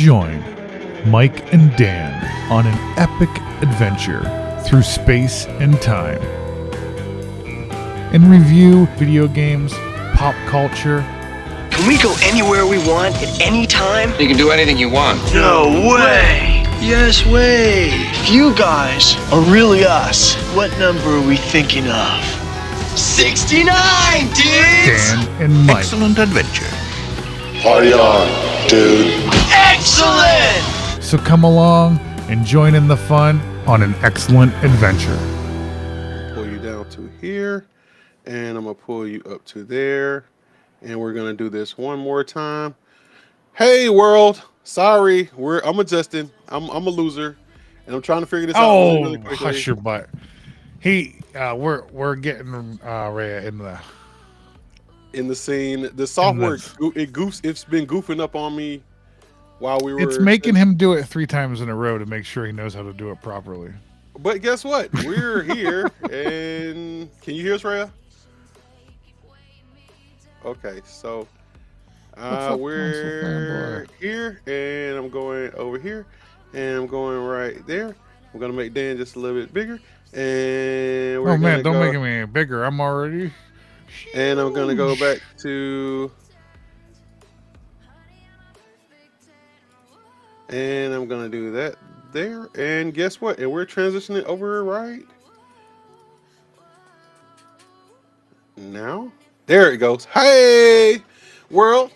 Join Mike and Dan on an epic adventure through space and time and review video games, pop culture. Can we go anywhere we want at any time? You can do anything you want. No way! Yes way! If you guys are really us, what number are we thinking of? 69, dudes! Dan and Mike. Excellent adventure. Party on, dude. Excellent! So come along and join in the fun on an excellent adventure. Pull you down to here, and I'm gonna pull you up to there, and we're gonna do this one more time. Hey world, sorry, I'm adjusting. I'm a loser, and I'm trying to figure this out really quickly. Hush your butt. We're getting Raya in the scene. The software it's been goofing up on me while we were. It's making him do it 3 times in a row to make sure he knows how to do it properly. But guess what? We're here, and can you hear us, Raya? Okay, so we're here, and I'm going over here, and I'm going right there. I'm gonna make Dan just a little bit bigger, and we're don't make me any bigger. I'm already. And I'm gonna go back to, and I'm gonna do that there, and guess what? And we're transitioning over right now. There it goes. Hey, world.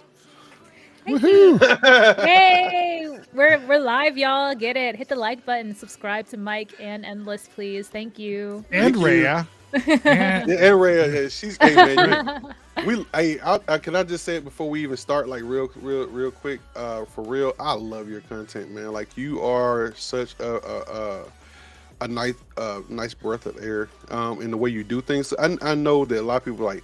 Woohoo! Hey, we're live, y'all. Get it. Hit the like button. Subscribe to Mike and Endless, please. Thank you. And Raya. And Raya, she's hey man. Can I just say it before we even start, like real quick, for real? I love your content, man. Like you are such a nice breath of air in the way you do things. I know that a lot of people like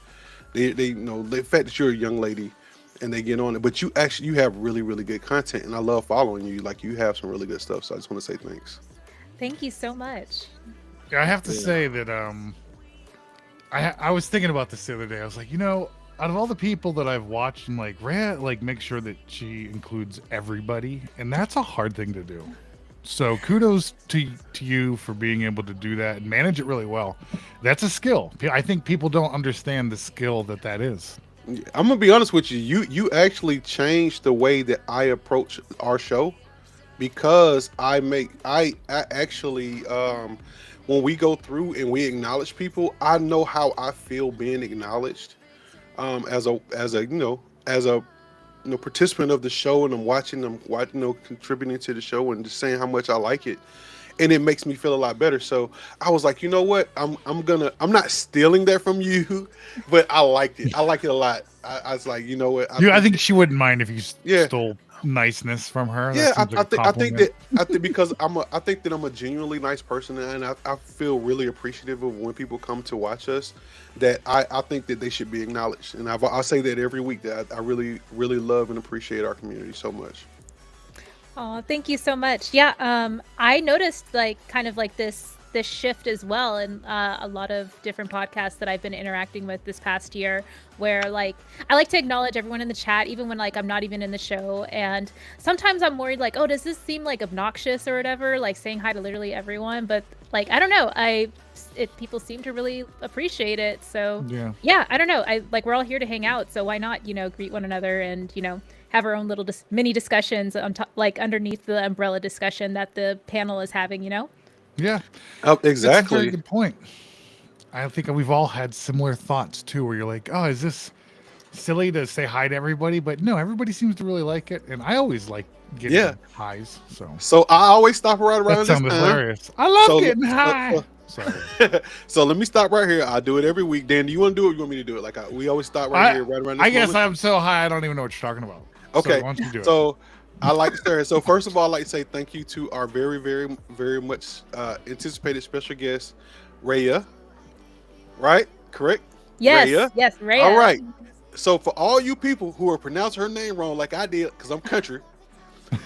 they know the fact that you're a young lady and they get on it, but you have really good content, and I love following you. Like you have some really good stuff. So I just want to say thanks. Thank you so much. I have to say that I was thinking about this the other day. I was like, out of all the people that I've watched, and like Raya, like make sure that she includes everybody, and that's a hard thing to do. So kudos to you for being able to do that and manage it really well. That's a skill. I think people don't understand the skill that is. I'm gonna be honest with you. You actually changed the way that I approach our show, because I actually when we go through and we acknowledge people, I know how I feel being acknowledged as a participant of the show, and I'm watching them, contributing to the show and just saying how much I like it, and it makes me feel a lot better. So I was like, you know what, I'm not stealing that from you, but I liked it. I like it a lot. I was like, you know what, I think she wouldn't mind if you stole niceness from her. Yeah, I think because I think that I'm a genuinely nice person, and I feel really appreciative of when people come to watch us, that I think that they should be acknowledged, and I say that every week, that I really love and appreciate our community so much. Oh, thank you so much. Yeah, I noticed kind of this shift as well in a lot of different podcasts that I've been interacting with this past year, where I like to acknowledge everyone in the chat, even when I'm not even in the show. And sometimes I'm worried oh, does this seem obnoxious or whatever, saying hi to literally everyone? But I don't know, people seem to really appreciate it. So yeah, I don't know, we're all here to hang out, so why not greet one another and have our own little mini discussions on top, underneath the umbrella discussion that the panel is having. Yeah, exactly. That's a very good point. I think we've all had similar thoughts too, where you're like, oh, is this silly to say hi to everybody? But no, everybody seems to really like it, and I always like getting highs. So I always stop right around this time. Hilarious. I love getting high. So let me stop right here. I do it every week. Dan, do you want to do it, or you want me to do it? We always stop right here, right around this I guess moment. I'm so high I don't even know what you're talking about. Okay, so why don't you do it? So I like to start. So first of all, I'd like to say thank you to our very much anticipated special guest, Raya. Right? Correct? Yes. Raya. Yes, Raya. All right. So for all you people who are pronouncing her name wrong, like I did, because I'm country,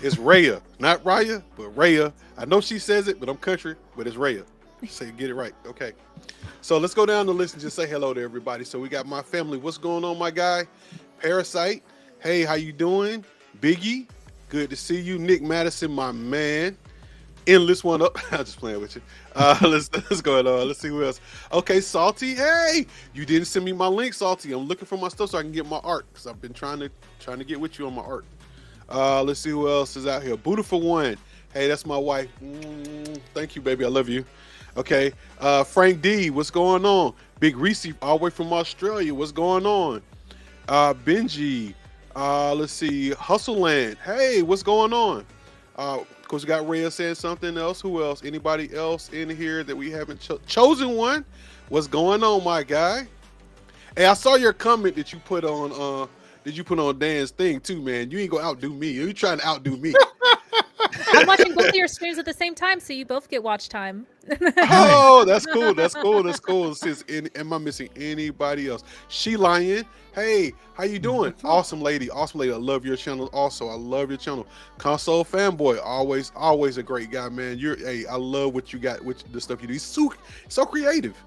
it's Raya, not Raya, but Raya. I know she says it, but I'm country, but it's Raya. So you get it right. Okay. So let's go down the list and just say hello to everybody. So we got my family. What's going on, my guy? Parasite. Hey, how you doing? Biggie. Good to see you, Nick Madison, my man. Endless one up. I'm just playing with you. Let's go ahead. Let's see who else. Okay, Salty. Hey, you didn't send me my link, Salty. I'm looking for my stuff so I can get my art because I've been trying to get with you on my art. Let's see who else is out here. Beautiful one. Hey, that's my wife. Thank you, baby. I love you. Okay. Frank D, what's going on? Big Reese, all the way from Australia. What's going on? Benji. Let's see. Hustleland. Hey, what's going on? Of course, we got Rhea saying something else. Who else? Anybody else in here that we haven't chosen one? What's going on, my guy? Hey, I saw your comment that you put on Dan's thing too, man. You ain't gonna outdo me. You trying to outdo me. I'm watching both of your streams at the same time, so you both get watch time. Oh, that's cool. That's cool. That's cool. Am I missing anybody else? She Lion. Hey, how you doing? Awesome lady. Awesome lady. I love your channel. Also, I love your channel. Console fanboy. Always a great guy, man. I love what you got, the stuff you do. He's so creative.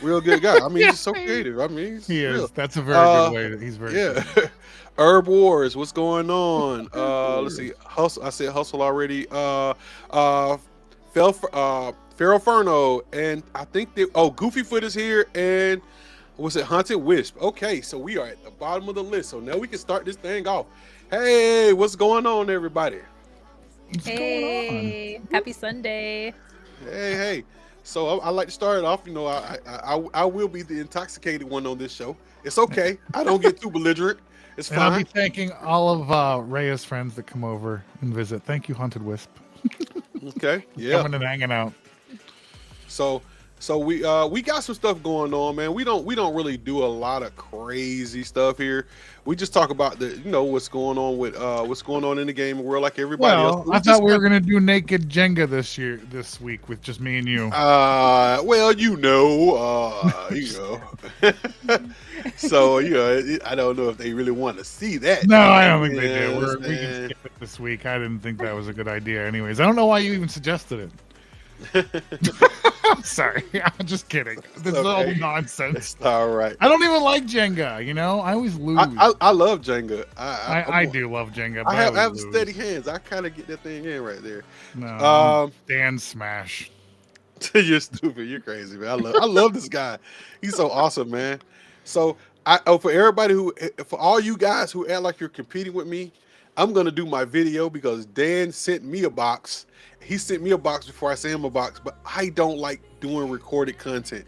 Real good guy. I mean, he's so creative. I mean, he real. is. That's a very good way. He's very good. Herb Wars, what's going on? Let's see. Hustle. I said hustle already. Pharaoh Ferno, and I think Goofy Foot is here, and what's it? Haunted Wisp. Okay, so we are at the bottom of the list. So now we can start this thing off. Hey, what's going on, everybody? What's Hey, going on? happy Sunday. Hey. So I like to start it off. You know, I will be the intoxicated one on this show. It's okay. I don't get too belligerent. It's fine. And I'll be thanking all of Rhea's friends that come over and visit. Thank you, Haunted Wisp. Okay. Yeah. Coming and hanging out. So we got some stuff going on, man. We don't really do a lot of crazy stuff here. We just talk about what's going on in the gaming world, like everybody else. I thought we were gonna do naked Jenga this week with just me and you. So I don't know if they really want to see that. No, I don't think they do. We can skip it this week. I didn't think that was a good idea. Anyways, I don't know why you even suggested it. I'm sorry. I'm just kidding. This is all nonsense. It's all right. I don't even like Jenga. I always lose. I love Jenga. I do love Jenga. But I have steady hands. I kind of get that thing in right there. No, Dan Smash. You're stupid. You're crazy, man. I love this guy. He's so awesome, man. So for all you guys who act like you're competing with me, I'm gonna do my video because Dan sent me a box. He sent me a box before I sent him a box, but I don't like doing recorded content.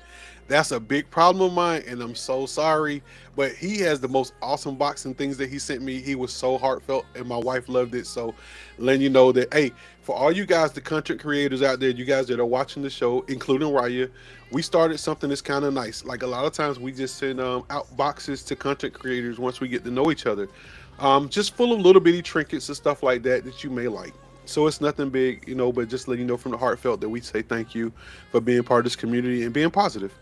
That's a big problem of mine, and I'm so sorry. But he has the most awesome box and things that he sent me. He was so heartfelt, and my wife loved it. So letting you know that, hey, for all you guys, the content creators out there, you guys that are watching the show, including Raya, we started something that's kind of nice. Like a lot of times we just send out boxes to content creators once we get to know each other. Just full of little bitty trinkets and stuff like that you may like. So it's nothing big, but just letting you know from the heartfelt that we say thank you for being part of this community and being positive.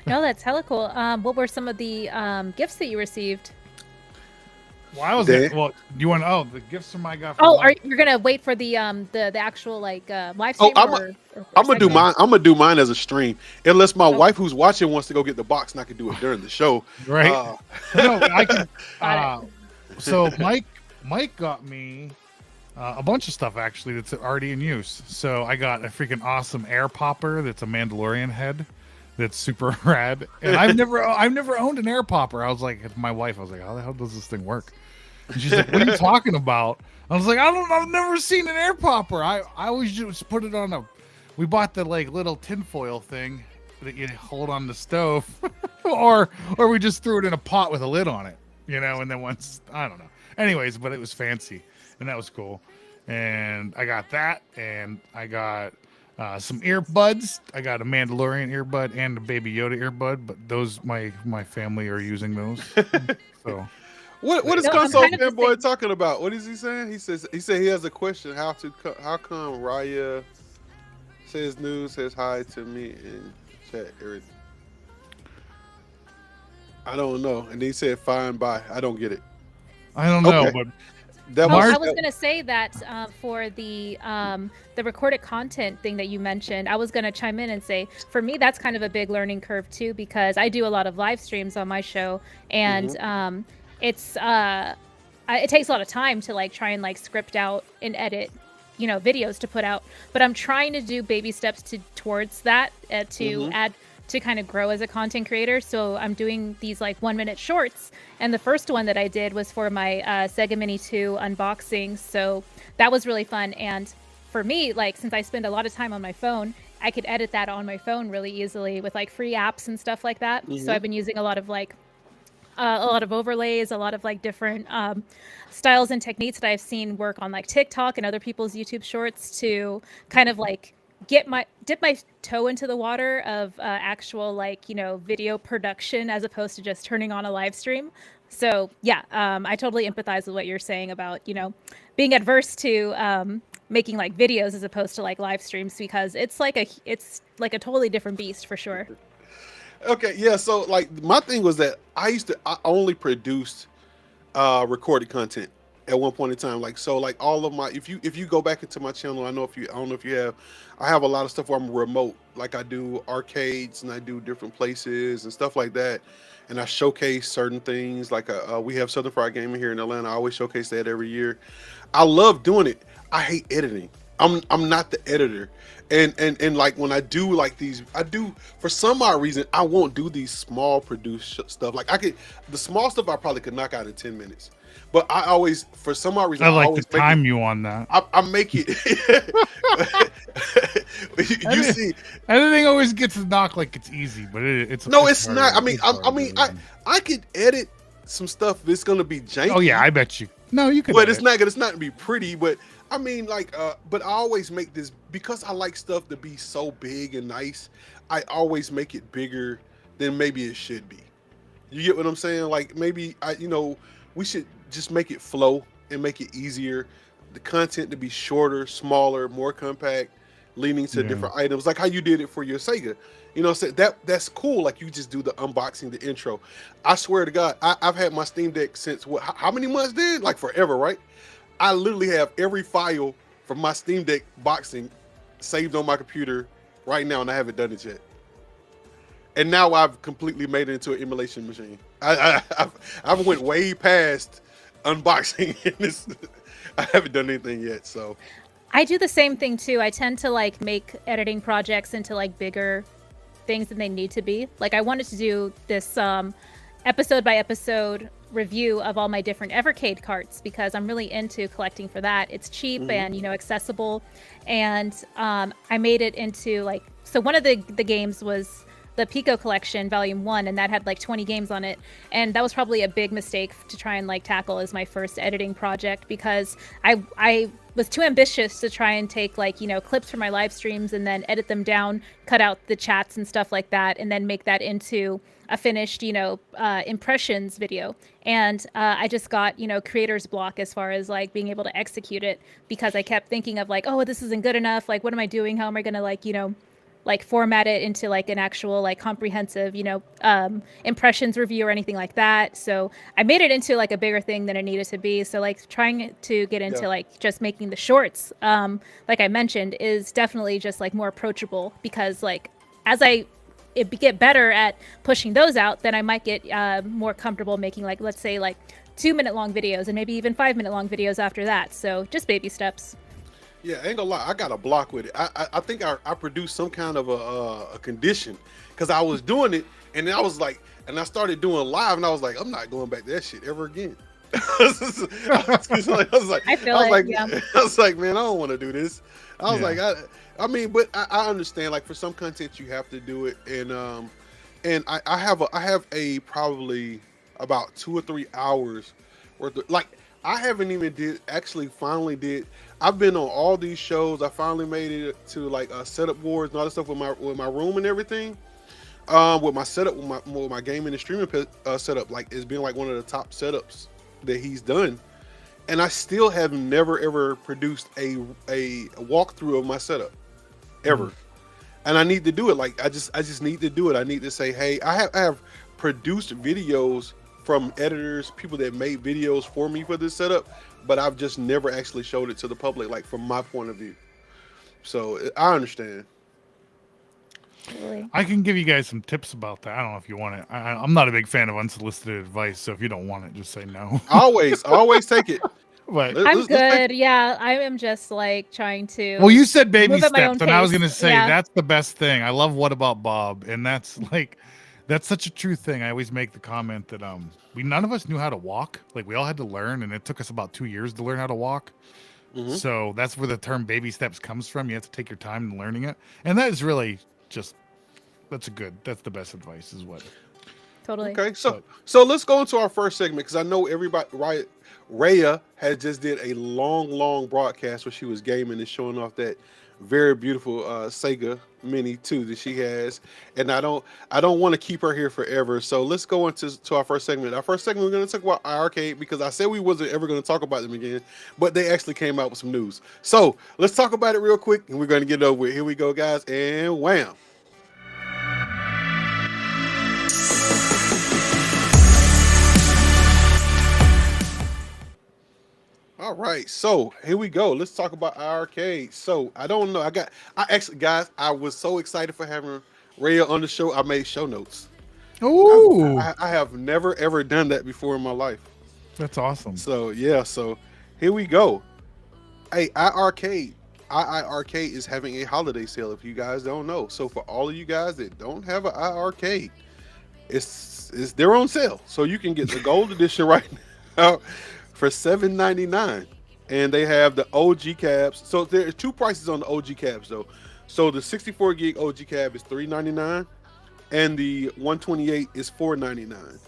No, that's hella cool. What were some of the gifts that you received? Well, do you want? Oh, the gifts from my guy. You're gonna wait for the actual live stream? I'm gonna do mine. I'm gonna do mine as a stream, unless my wife who's watching wants to go get the box, and I can do it during the show. Right? No, I can. So Mike got me a bunch of stuff actually that's already in use. So I got a freaking awesome air popper that's a Mandalorian head. That's super rad, and I've never owned an air popper. I was like, my wife, how the hell does this thing work? And she's like, what are you talking about? I was like, I've never seen an air popper. I always just put it on we bought the little tinfoil thing that you hold on the stove, or we just threw it in a pot with a lid on it, and then once, I don't know. Anyways, but it was fancy, and that was cool. And I got that, and I got some earbuds. I got a Mandalorian earbud and a Baby Yoda earbud, but those my family are using those. So, what is console fanboy talking about? What is he saying? He said he has a question. How come Raya says hi to me in chat? I don't know. And he said fine bye. I don't get it. I don't know, but. I was gonna say that for the recorded content thing that you mentioned, I was gonna chime in and say for me that's kind of a big learning curve too, because I do a lot of live streams on my show, and it's it takes a lot of time to like try and like script out and edit, you know, videos to put out. But I'm trying to do baby steps towards that to add to kind of grow as a content creator. So I'm doing these like 1-minute shorts, and the first one that I did was for my Sega Mini 2 unboxing. So that was really fun. And for me, like, since I spend a lot of time on my phone, I could edit that on my phone really easily with like free apps and stuff like that. So I've been using a lot of like a lot of overlays, a lot of like different styles and techniques that I've seen work on like TikTok and other people's YouTube shorts to kind of like dip my toe into the water of actual like, you know, video production as opposed to just turning on a live stream. So yeah, I totally empathize with what you're saying about, you know, being adverse to making like videos as opposed to like live streams, because it's like a totally different beast for sure. Okay, yeah. So like my thing was that I only produced recorded content at one point in time. Like, so like all of my, if you go back into my channel, I don't know if you have, I have a lot of stuff where I'm remote. Like I do arcades and I do different places and stuff like that. And I showcase certain things. Like we have Southern Fried Gaming here in Atlanta. I always showcase that every year. I love doing it. I hate editing. I'm not the editor. And like when I do like these, I do, for some odd reason, I won't do these small produced stuff. Like the small stuff I probably could knock out in 10 minutes. But I always, for some odd reason, I like to time you on that. I make it. you see, everything always gets knocked like it's easy, but it's no, it's not. I could edit some stuff that's gonna be janky. Oh yeah, I bet you. No, you could. But it's not gonna be pretty. But I mean, like, but I always make this because I like stuff to be so big and nice. I always make it bigger than maybe it should be. You get what I'm saying? Like maybe we should just make it flow and make it easier. The content to be shorter, smaller, more compact, leaning to different items, like how you did it for your Sega. You know, so that's cool. Like you just do the unboxing, the intro. I swear to God, I've had my Steam Deck since how many months? Did like forever, right? I literally have every file from my Steam Deck boxing saved on my computer right now, and I haven't done it yet. And now I've completely made it into an emulation machine. I've went way past unboxing in this. I haven't done anything yet, so. I do the same thing too. I tend to like make editing projects into like bigger things than they need to be. Like I wanted to do this episode by episode review of all my different AtGames carts because I'm really into collecting for that. It's cheap and, you know, accessible. And I made it into like, so one of the games was the Pico collection volume 1, and that had like 20 games on it, and that was probably a big mistake to try and like tackle as my first editing project because I was too ambitious to try and take like, you know, clips from my live streams and then edit them down, cut out the chats and stuff like that, and then make that into a finished, you know, impressions video. And I just got, you know, creator's block as far as like being able to execute it because I kept thinking of like, oh, this isn't good enough, like what am I doing, how am I gonna like, you know, like format it into like an actual like comprehensive, you know, impressions review or anything like that. So I made it into like a bigger thing than it needed to be. So like trying to get into like just making the shorts, like I mentioned, is definitely just like more approachable because like as I get better at pushing those out, then I might get more comfortable making like, let's say like 2-minute long videos and maybe even 5-minute long videos after that. So just baby steps. Yeah, I ain't gonna lie, I got a block with it. I think I produced some kind of a condition because I was doing it and then I was like, and I started doing live and I was like, I'm not going back to that shit ever again. I was like, man, I don't want to do this. I was like, I mean, but I understand. Like for some content, you have to do it, and I have a probably about 2 or 3 hours worth of, like I haven't even finally did. I've been on all these shows. I finally made it to like setup boards and all that stuff with my room and everything. With my setup, with my gaming and streaming setup, like it's been like one of the top setups that he's done, and I still have never ever produced a walkthrough of my setup ever. And I need to do it. Like I just need to do it. I need to say, hey, I have produced videos from editors, people that made videos for me for this setup, but I've just never actually showed it to the public, like from my point of view. So I understand. Totally. I can give you guys some tips about that. I don't know if you want it. I'm not a big fan of unsolicited advice, so if you don't want it, just say no. Always take it. But I'm Let's take good. Yeah, I am just like trying to well, you said baby move at my own steps, and I was pace. gonna say Yeah. that's the best thing. I love What About Bob, and that's like that's such a true thing. I always make the comment that we none of us knew how to walk. Like we all had to learn, and it took us about 2 years to learn how to walk. Mhm. So that's where the term baby steps comes from. You have to take your time in learning it, and that is really just that's the best advice is what. Totally. Okay, so let's go into our first segment because I know everybody. Right, Raya had just did a long broadcast where she was gaming and showing off that very beautiful Sega Mini 2 that she has, and I don't want to keep her here forever. So let's go into our first segment. Our first segment, we're going to talk about iiRcade because I said we wasn't ever going to talk about them again, but they actually came out with some news. So let's talk about it real quick, and we're going to get it over with. Here we go, guys, and wham. All right, so here we go. Let's talk about iiRcade. So I don't know. I was so excited for having Raya on the show. I made show notes. Ooh, I have never ever done that before in my life. that's awesome. So yeah, so here we go. Hey, iiRcade is having a holiday sale. If you guys don't know, so for all of you guys that don't have an iiRcade, they're on sale. So you can get the gold edition right now for $7.99, and they have the OG cabs. So there's two prices on the OG cabs though. So the 64 gig OG cab is $3.99, and the 128 is $4.99.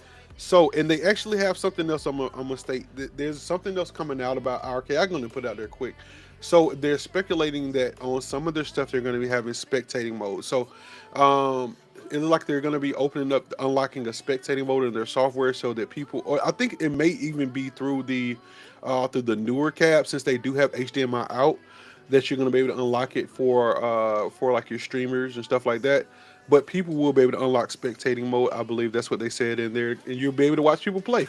So, and they actually have something else. I'm gonna state that there's something else coming out about iiRcade. I'm gonna put it out there quick. So they're speculating that on some of their stuff they're gonna be having spectating mode. So it looks like they're going to be opening up, unlocking a spectating mode in their software so that people, or I think it may even be through the newer cab, since they do have HDMI out, that you're going to be able to unlock it for like your streamers and stuff like that. But people will be able to unlock spectating mode. I believe that's what they said in there, and you'll be able to watch people play.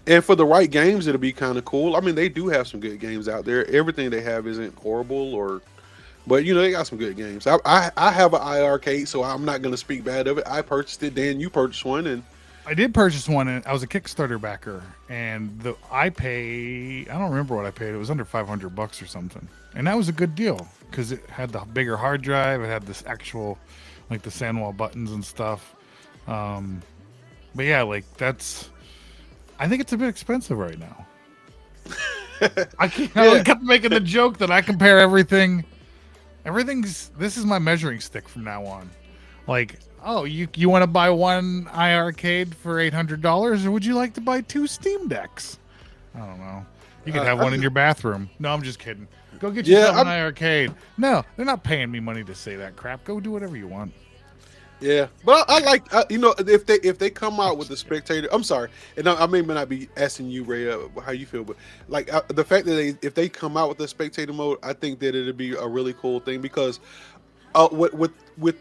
And for the right games, it'll be kind of cool. I mean, they do have some good games out there. Everything they have isn't horrible, but you know, they got some good games. I have an iiRcade, so I'm not going to speak bad of it. I purchased it. Dan, you purchased one, and I did purchase one, and I was a Kickstarter backer, and I don't remember what I paid. It was under $500 or something, and that was a good deal because it had the bigger hard drive. It had this actual, like the Sandwall buttons and stuff. But yeah, like I think it's a bit expensive right now. I kept making the joke that I compare everything. This is my measuring stick from now on. Like, oh, you want to buy one iiRcade for $800, or would you like to buy 2 Steam Decks? I don't know. You could have one in your bathroom. No, I'm just kidding. Go get yourself an iiRcade. No, they're not paying me money to say that crap. Go do whatever you want. Yeah, but I like if they come out with the spectator. I'm sorry, and I may not be asking you, Ray, how you feel, but like the fact that if they come out with the spectator mode, I think that it'd be a really cool thing because with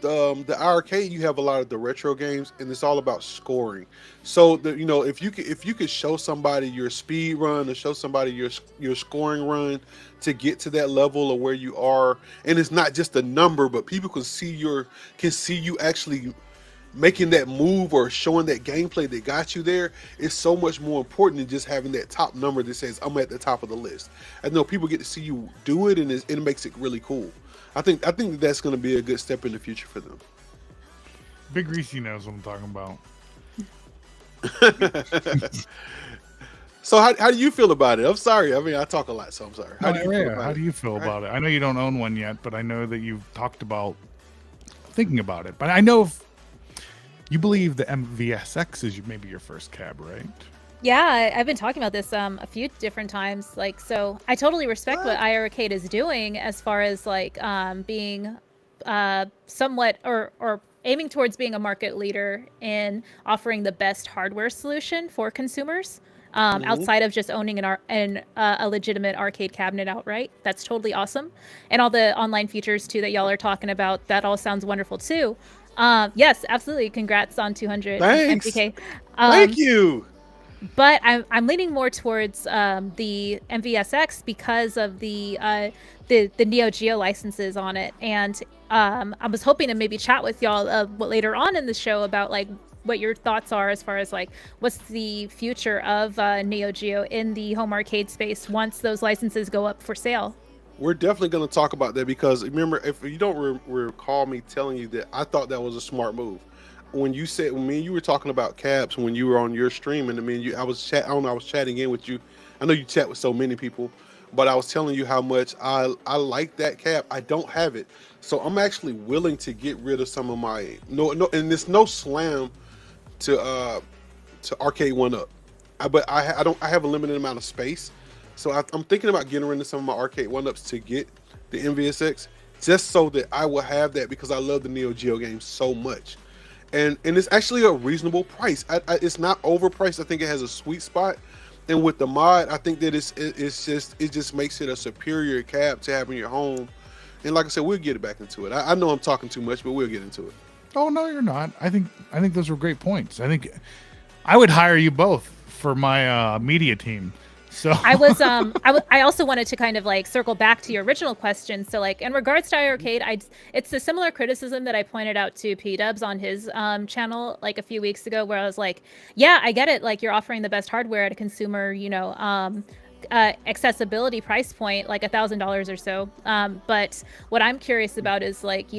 the iiRcade, you have a lot of the retro games, and it's all about scoring. So if you could show somebody your speed run or show somebody your scoring run to get to that level of where you are, and it's not just a number, but people can see you actually making that move or showing that gameplay that got you there, is so much more important than just having that top number that says I'm at the top of the list. I know people get to see you do it, and it makes it really cool. I think that's going to be a good step in the future for them. Big Reese knows what I'm talking about. So how do you feel about it? I'm sorry. I mean, I talk a lot, so I'm sorry. How do you feel about it? I know you don't own one yet, but I know that you've talked about thinking about it. But I know if you believe the MVSX is maybe your first cab, right? Yeah, I've been talking about this a few different times. Like, so I totally respect what iiRcade is doing as far as like being somewhat or aiming towards being a market leader in offering the best hardware solution for consumers. Outside of just owning a legitimate arcade cabinet outright. That's totally awesome. And all the online features too that y'all are talking about, that all sounds wonderful too. Yes, absolutely. Congrats on 200 MPK. Thank you. But I'm leaning more towards the MVSX because of the the Neo Geo licenses on it, and I was hoping to maybe chat with y'all later on in the show about like what your thoughts are as far as like what's the future of Neo Geo in the home arcade space once those licenses go up for sale. We're definitely going to talk about that because remember, if you don't recall me telling you that I thought that was a smart move. When me and you were talking about cabs when you were on your stream, and I was chatting in with you. I know you chat with so many people, but I was telling you how much I like that cab. I don't have it, so I'm actually willing to get rid of some of my and it's no slam to Arcade 1-Up, but I have a limited amount of space, so I'm thinking about getting rid of some of my Arcade 1-Ups to get the NVSX, just so that I will have that because I love the Neo Geo games so much. And it's actually a reasonable price. It's not overpriced. I think it has a sweet spot. And with the mod, I think that it just makes it a superior cab to have in your home. And like I said, we'll get back into it. I know I'm talking too much, but we'll get into it. Oh no, you're not. I think those were great points. I think I would hire you both for my media team. So I also wanted to kind of like circle back to your original question. So like in regards to iiRcade, it's a similar criticism that I pointed out to P-Dubs on his channel like a few weeks ago, where I was like, yeah, I get it. Like you're offering the best hardware at a consumer, accessibility price point, like $1,000 or so. But what I'm curious about is like,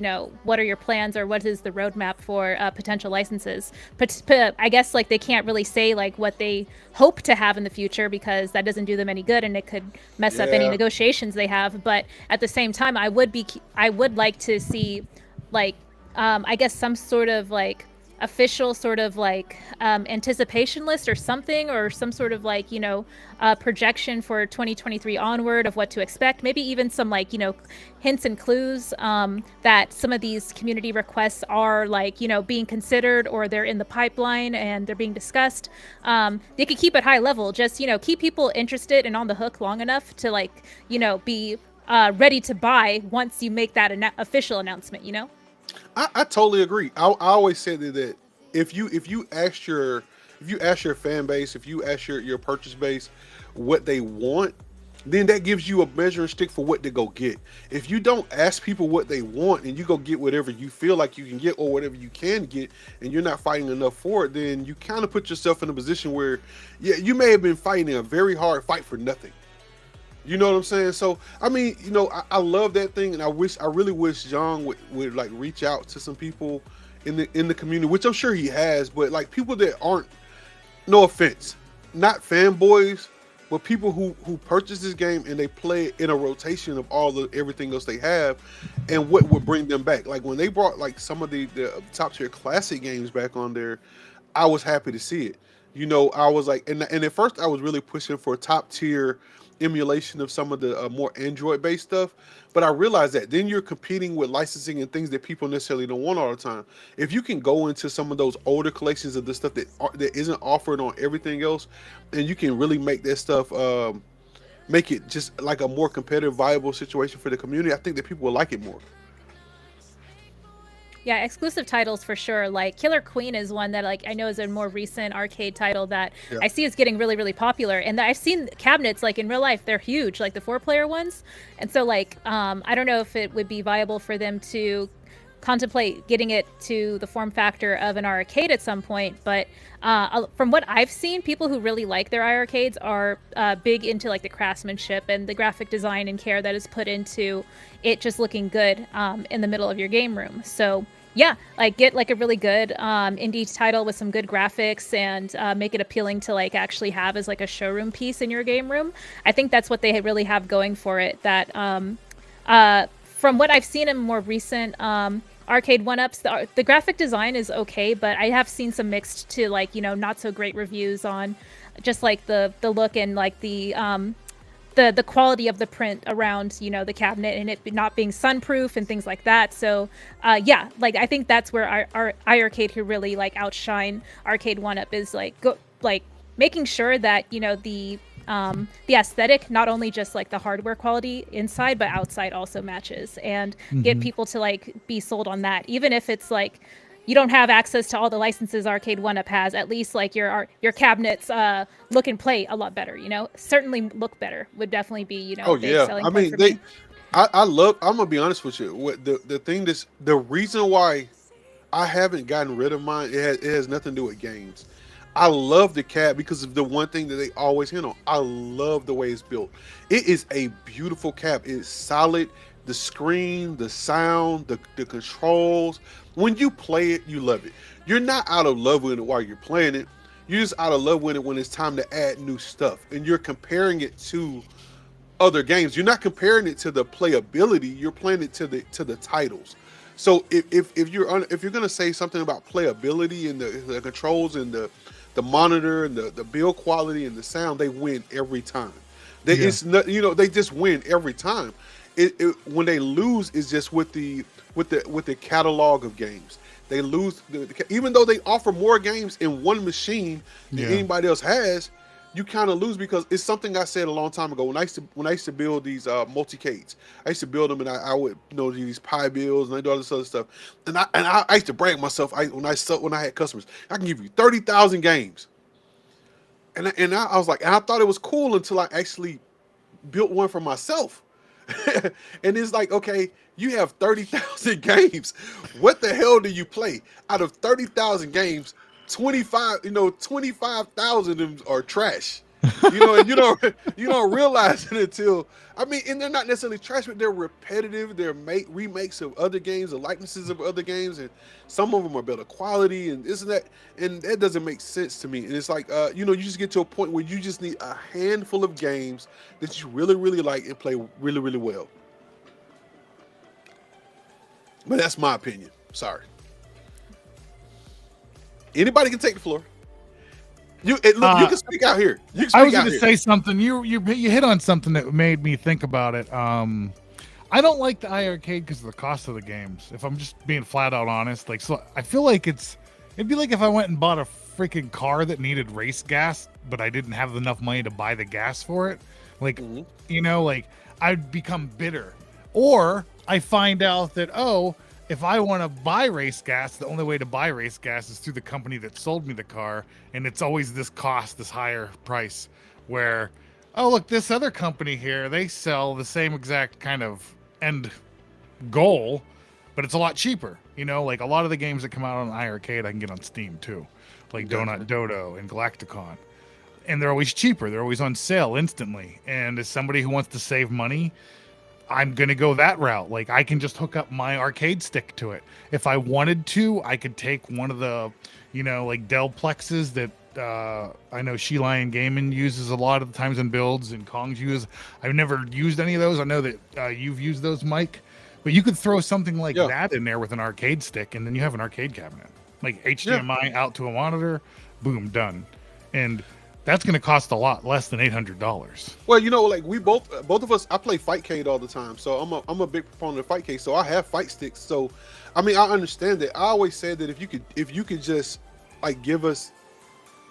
what are your plans or what is the roadmap for potential licenses? But I guess like they can't really say like what they hope to have in the future because that doesn't do them any good and it could mess up any negotiations they have. But at the same time, I would like to see like, I guess some sort of like official sort of like anticipation list or something, or some sort of like projection for 2023 onward of what to expect, maybe even some like hints and clues that some of these community requests are like being considered or they're in the pipeline and they're being discussed. They could keep it high level, just keep people interested and on the hook long enough to like be ready to buy once you make that official announcement. I totally agree. I always say that if you ask your fan base, if you ask your purchase base what they want, then that gives you a measuring stick for what to go get. If you don't ask people what they want and you go get whatever you feel like you can get or whatever you can get, and you're not fighting enough for it, then you kind of put yourself in a position where you may have been fighting a very hard fight for nothing. You know what I'm saying? So, I mean, I love that thing, and I really wish John would like reach out to some people in the community, which I'm sure he has, but like people that aren't, no offense, not fanboys, but people who purchase this game and they play it in a rotation of everything else they have, and what would bring them back. Like when they brought like some of the top tier classic games back on there, I was happy to see it. I was like, and at first I was really pushing for top tier emulation of some of the more Android based stuff, but I realized that then you're competing with licensing and things that people necessarily don't want all the time. If you can go into some of those older collections of the stuff that isn't offered on everything else, and you can really make that stuff make it just like a more competitive, viable situation for the community, I think that people will like it more. Yeah, exclusive titles for sure. Like Killer Queen is one that like I know is a more recent arcade title that I see is getting really, really popular. And I've seen cabinets like in real life, they're huge, like the 4-player ones. And so like I don't know if it would be viable for them to contemplate getting it to the form factor of an arcade at some point. But from what I've seen, people who really like their iiRcades are big into like the craftsmanship and the graphic design and care that is put into it just looking good in the middle of your game room. So yeah, like get like a really good indie title with some good graphics and make it appealing to like actually have as like a showroom piece in your game room. I think that's what they really have going for it. That from what I've seen in more recent arcade 1-ups, the graphic design is okay, but I have seen some mixed to like not so great reviews on just like the look and like the quality of the print around the cabinet and it not being sunproof and things like that. So yeah, like I think that's where our iiRcade who really like outshine arcade 1-up is like making sure that the aesthetic, not only just like the hardware quality inside but outside, also matches and get people to like be sold on that, even if it's like you don't have access to all the licenses arcade 1-up has. At least like your cabinets look and play a lot better. Certainly look better would definitely be big selling point for me. I'm gonna be honest with you. What the thing that's the reason why I haven't gotten rid of mine, it has nothing to do with games. I love the cab because of the one thing that they always hit on. I love the way it's built. It is a beautiful cab. It's solid. The screen, the sound, the controls. When you play it, you love it. You're not out of love with it while you're playing it. You're just out of love with it when it's time to add new stuff. And you're comparing it to other games. You're not comparing it to the playability. You're playing it to the titles. So if you're gonna say something about playability and the controls and the monitor and the build quality and the sound, they win every time. It's not, they just win every time. When they lose is just with the catalog of games. They lose even though they offer more games in one machine than anybody else has. You kind of lose because it's something I said a long time ago when I used to build these multi-cades. I used to build them and I would do these pie builds and I do all this other stuff. And I used to brag myself when I had customers. I can give you 30,000 games. And I was like, and I thought it was cool until I actually built one for myself. And it's like, okay, you have 30,000 games. What the hell do you play? Out of 30,000 games, 25,000 of them are trash. And you don't realize it until, and they're not necessarily trash, but they're repetitive. They're remakes of other games, the likenesses of other games, and some of them are better quality, and isn't that? And that doesn't make sense to me. And it's like, you just get to a point where you just need a handful of games that you really, really like and play really, really well. But that's my opinion. Sorry. Anybody can take the floor. You can speak out here. I was going to say something. You hit on something that made me think about it. I don't like the iiRcade because of the cost of the games. If I'm just being flat out honest, so I feel like it'd be like if I went and bought a freaking car that needed race gas, but I didn't have enough money to buy the gas for it. I'd become bitter, or I find out that if I want to buy race gas, the only way to buy race gas is through the company that sold me the car. And it's always this higher price where, look, this other company here, they sell the same exact kind of end goal, but it's a lot cheaper. A lot of the games that come out on iiRcade, I can get on Steam too, like Donut Dodo and Galacticon. And they're always cheaper. They're always on sale instantly. And as somebody who wants to save money, I'm going to go that route. I can just hook up my arcade stick to it. If I wanted to, I could take one of the, Dell Plexes that I know She Lion Gaming uses a lot of the times in builds and Kong's use. I've never used any of those. I know that you've used those, Mike. But you could throw something like that in there with an arcade stick, and then you have an arcade cabinet. HDMI out to a monitor, boom, done. And that's going to cost a lot less than $800. Well, we both of us, I play Fightcade all the time, so I'm a big proponent of Fightcade. So I have fight sticks. So, I understand that. I always said that if you could just give us,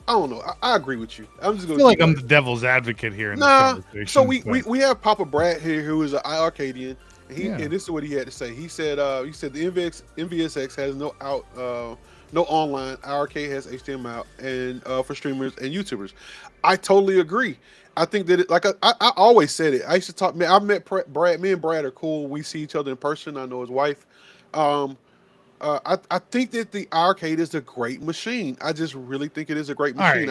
I don't know. I agree with you. I'm just going to feel like I'm the devil's advocate here in this conversation. So we have Papa Brad here, who is an iiRcadian, and this is what he had to say. He said the NVSX has no online. iiRcade has HDMI and for streamers and YouTubers. I totally agree. I think that I always said it. I used to talk. Man, I met Brad. Me and Brad are cool. We see each other in person. I know his wife. I think that the iiRcade is a great machine. I just really think it is a great machine.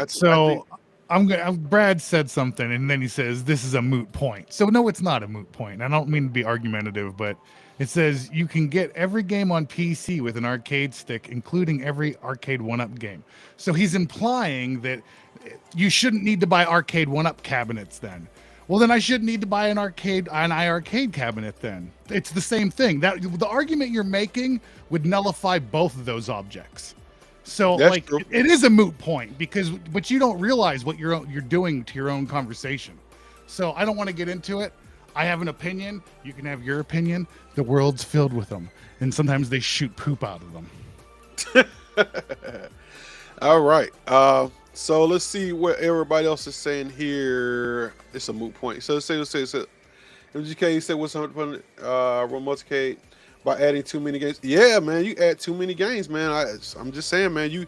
All right, Brad said something, and then he says this is a moot point. So no, it's not a moot point. I don't mean to be argumentative, but it says you can get every game on PC with an arcade stick, including every arcade 1-up game. So he's implying that you shouldn't need to buy arcade 1-up cabinets then. Well, then I shouldn't need to buy an iiRcade cabinet then. It's the same thing. That the argument you're making would nullify both of those objects. So it is a moot point but you don't realize what you're doing to your own conversation. So I don't want to get into it. I have an opinion. You can have your opinion. The world's filled with them, and sometimes they shoot poop out of them. All right. So let's see what everybody else is saying here. It's a moot point. So let's say MGK said what's 100% multi-cade by adding too many games. Yeah, man, you add too many games, man. I'm just saying, man, you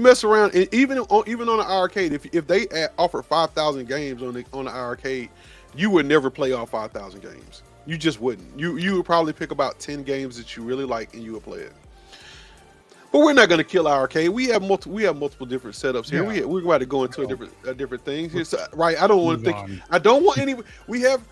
mess around, and even on the iiRcade, if they offer 5,000 games on the iiRcade, you would never play all 5,000 games. You just wouldn't. You would probably pick about 10 games that you really like and you would play it. But we're not going to kill our arcade. We have multiple different setups here. Yeah. We're about to go into a different things here. So, right? I don't want to think. on. I don't want any. We have.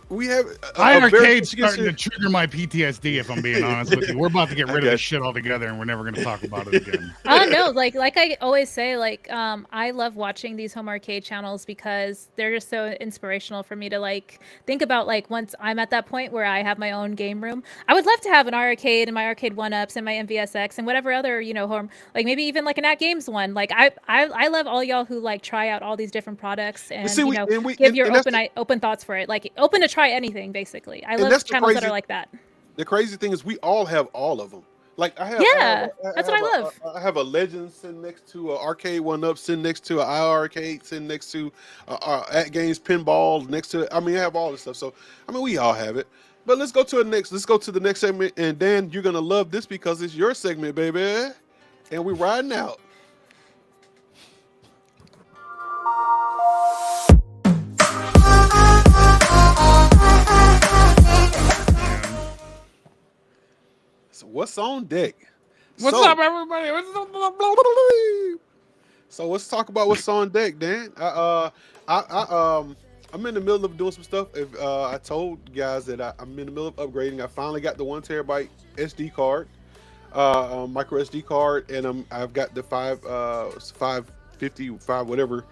iiRcade's starting to trigger my PTSD. If I'm being honest with you, we're about to get rid of Okay. this shit altogether, and we're never going to talk about it again. No, like I always say, like I love watching these home arcade channels because they're just so inspirational for me to like think about like once I'm at that point where I have my own game room. I would love to have an iiRcade and my Arcade 1-Ups and my MVSX and whatever other, you know, home, like maybe even like an AtGames one. Like I love all y'all who like try out all these different products and see, give your and open thoughts for it. Like open to try anything basically. I love that's the channels that crazy- are like that. The crazy thing is we all have all of them. Like I have. That's what I love. I have a Legend sitting next to an Arcade 1-Up, sitting next to an iiRcade, sitting next to AtGames Pinball, next to. I mean, I have all this stuff. So I mean, we all have it. But let's go to the next segment, and Dan, you're gonna love this because it's your segment, baby. And we're riding out. So what's on deck? What's So- up, everybody? What's up? So let's talk about what's on deck, Dan. I'm in the middle of doing some stuff. If I told you guys that I'm in the middle of upgrading. I finally got the 1 terabyte SD card, micro SD card, and I've got the 555 whatever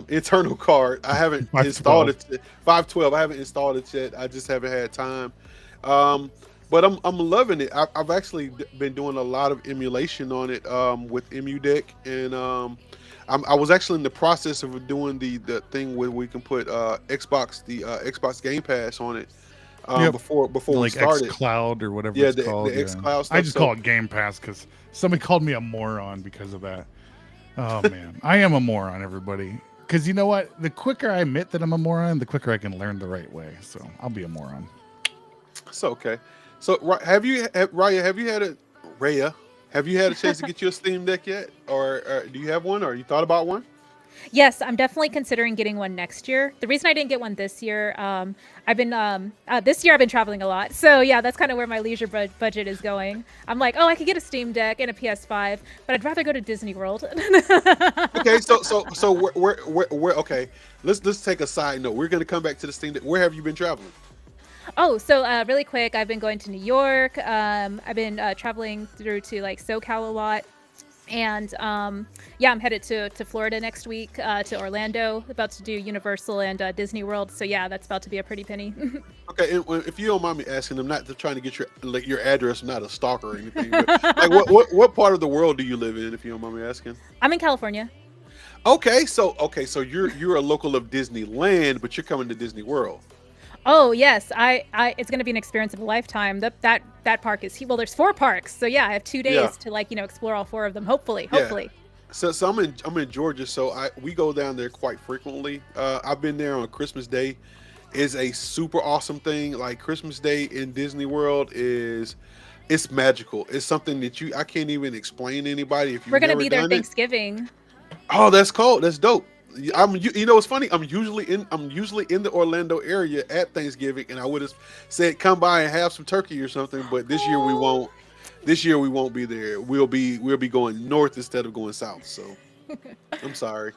internal card. I haven't 512. installed it. 512. I haven't installed it yet. I just haven't had time. But I'm loving it. I've actually been doing a lot of emulation on it with EmuDeck, and I was actually in the process of doing the thing where we can put Xbox Game Pass on it before we Like started. xCloud or whatever Yeah, it's the called. xCloud stuff. I just call it Game Pass because somebody called me a moron because of that. Oh man, I am a moron, everybody. Because you know what? The quicker I admit that I'm a moron, the quicker I can learn the right way. So I'll be a moron. It's okay. So Raya, have you had a chance to get your Steam Deck yet, or do you have one, or you thought about one? Yes, I'm definitely considering getting one next year. The reason I didn't get one this year, this year I've been traveling a lot. So yeah, that's kind of where my leisure budget is going. I'm like, oh, I could get a Steam Deck and a PS5, but I'd rather go to Disney World. Okay, so we're okay. Let's take a side note. We're gonna come back to the Steam Deck. Where have you been traveling? Oh, so really quick, I've been going to New York. I've been traveling through to like SoCal a lot. And yeah, I'm headed to Florida next week, to Orlando, about to do Universal and Disney World. So yeah, that's about to be a pretty penny. Okay, and if you don't mind me asking, I'm not trying to get your address. I'm not a stalker or anything. But, like, what part of the world do you live in, if you don't mind me asking? I'm in California. Okay, so you're a local of Disneyland, but you're coming to Disney World. Oh yes, it's going to be an experience of a lifetime. That park is well. There's 4 parks, so yeah, I have 2 days to explore all 4 of them. Hopefully. So I'm in Georgia, so we go down there quite frequently. I've been there on Christmas Day. It's a super awesome thing. Like Christmas Day in Disney World it's magical. It's something that I can't even explain to anybody if you've We're going to never be there done it. Thanksgiving. Oh, that's cool. That's dope. You know, it's funny. I'm usually in the Orlando area at Thanksgiving, and I would have said come by and have some turkey or something. But this year we won't. This year we won't be there. We'll be going north instead of going south. So I'm sorry.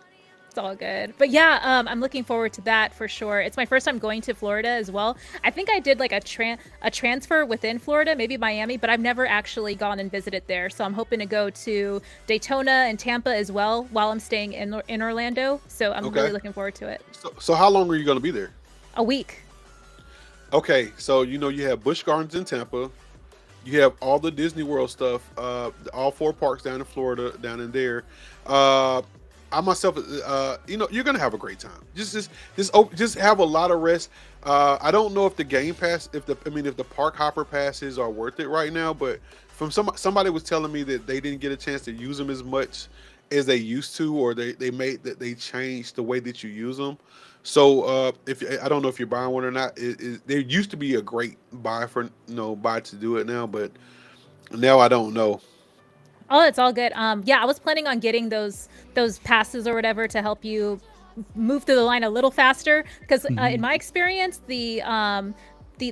It's all good. But yeah, I'm looking forward to that for sure. It's my first time going to Florida as well. I think I did like a transfer within Florida, maybe Miami, but I've never actually gone and visited there. So I'm hoping to go to Daytona and Tampa as well while I'm staying in Orlando. So I'm really looking forward to it. So how long are you going to be there? A week. Okay, so you have Busch Gardens in Tampa. You have all the Disney World stuff, all 4 parks down in Florida, down in there. I myself, you're gonna have a great time. Just have a lot of rest. I don't know if the Game Pass, if the Park Hopper passes are worth it right now, but from somebody was telling me that they didn't get a chance to use them as much as they used to, or they changed the way that you use them. So I don't know if you're buying one or not. There used to be a great buy to do it now, but now I don't know. Oh, it's all good. Yeah, I was planning on getting those passes or whatever to help you move through the line a little faster because in my experience, the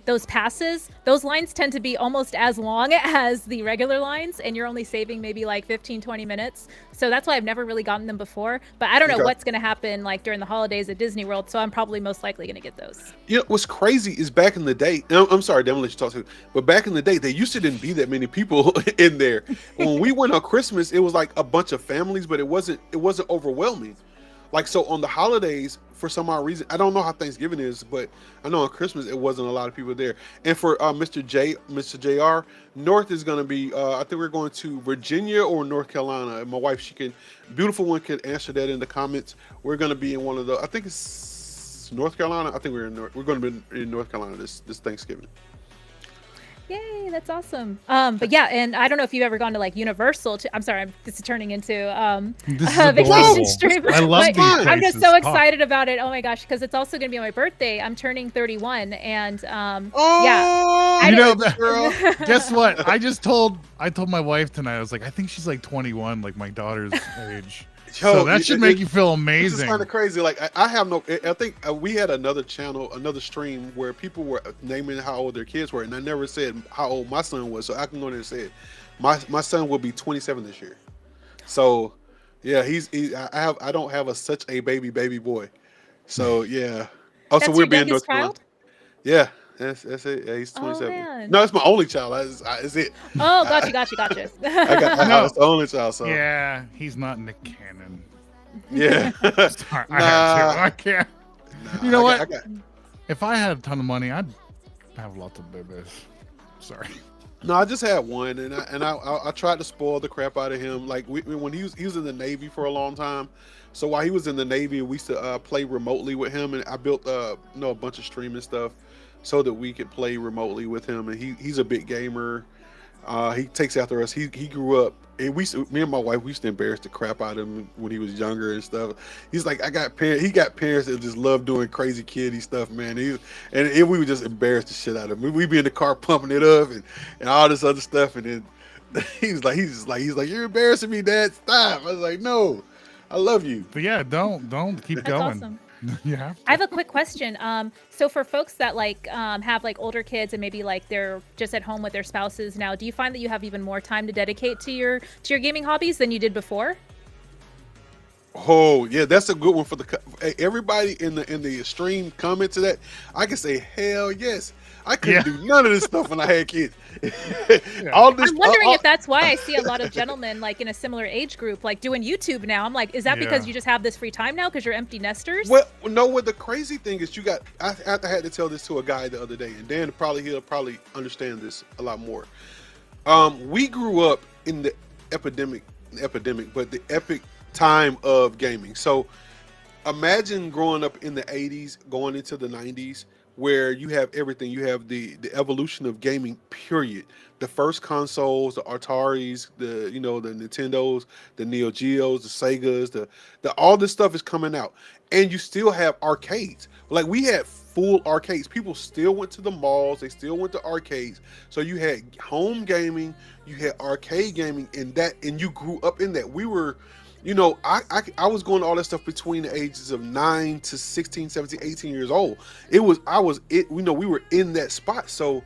those passes, those lines tend to be almost as long as the regular lines, and you're only saving maybe like 15-20 minutes. So that's why I've never really gotten them before. But I don't know what's going to happen like during the holidays at Disney World, so I'm probably most likely going to get those. You know what's crazy is back in the day. I'm sorry, I'm gonna let you talk to you. But back in the day, there used to didn't be that many people in there. When we went on Christmas, it was like a bunch of families, but it wasn't overwhelming. Like, so on the holidays, for some odd reason, I don't know how Thanksgiving is, but I know on Christmas it wasn't a lot of people there. And for Mr. JR, North is going to be, I think we're going to Virginia or North Carolina. And my wife, beautiful one, could answer that in the comments. We're going to be in one of the, I think it's North Carolina. I think we're going to be in North Carolina this Thanksgiving. Yay, that's awesome. But yeah, and I don't know if you've ever gone to like Universal. I'm sorry, this is turning into vacation stream. I love these places. I'm just so excited about it. Oh my gosh, because it's also going to be on my birthday. I'm turning 31, and yeah. You know, girl. Guess what? I told my wife tonight. I was like, I think she's like 21, like my daughter's age. Yo, so that should make you feel amazing. This is kind of crazy. Like I have no. I think we had another stream where people were naming how old their kids were, and I never said how old my son was. So I can go there and say it. My son will be 27 this year. So yeah, I don't have such a baby boy. So yeah. Also, we're being North Carolina. Yeah. That's it. Yeah, he's 27. Oh, no, it's my only child. That's it. Oh, gotcha. That's the only child. So yeah, he's not Nick Cannon. Yeah. Sorry, I can't. You know what? If I had a ton of money, I'd have lots of babies. Sorry. No, I just had one, and I tried to spoil the crap out of him. Like when he was in the Navy for a long time. So while he was in the Navy, we used to play remotely with him, and I built a bunch of streaming stuff so that we could play remotely with him. And he's a big gamer. He takes after us. He grew up, and me and my wife, we used to embarrass the crap out of him when he was younger and stuff. He's like, he got parents that just love doing crazy kiddie stuff, man. We would just embarrass the shit out of him. We'd be in the car pumping it up and all this other stuff, and then he's like, you're embarrassing me, Dad. Stop. I was like, no, I love you. But yeah, don't keep That's going. Awesome. Yeah. I have a quick question. So for folks that like have like older kids and maybe like they're just at home with their spouses now, do you find that you have even more time to dedicate to your gaming hobbies than you did before? Oh yeah, that's a good one for everybody in the stream comment to that. I can say hell yes. I couldn't do none of this stuff when I had kids. All this, I'm wondering if that's why I see a lot of gentlemen like in a similar age group like doing YouTube now. I'm like, is that because you just have this free time now because you're empty nesters? Well, no. What the crazy thing is, I had to tell this to a guy the other day, and Dan he'll probably understand this a lot more. We grew up in the epic time of gaming. So imagine growing up in the 80s, going into the 90s. Where you have everything. You have the evolution of gaming, period. The first consoles, the Ataris, the Nintendos, the Neo Geos, the Segas, the all this stuff is coming out. And you still have arcades. Like we had full arcades. People still went to the malls, they still went to arcades. So you had home gaming, you had arcade gaming, and you grew up in that. We were I was going to all that stuff between the ages of 9 to 16, 17, 18 years old. We were in that spot. So,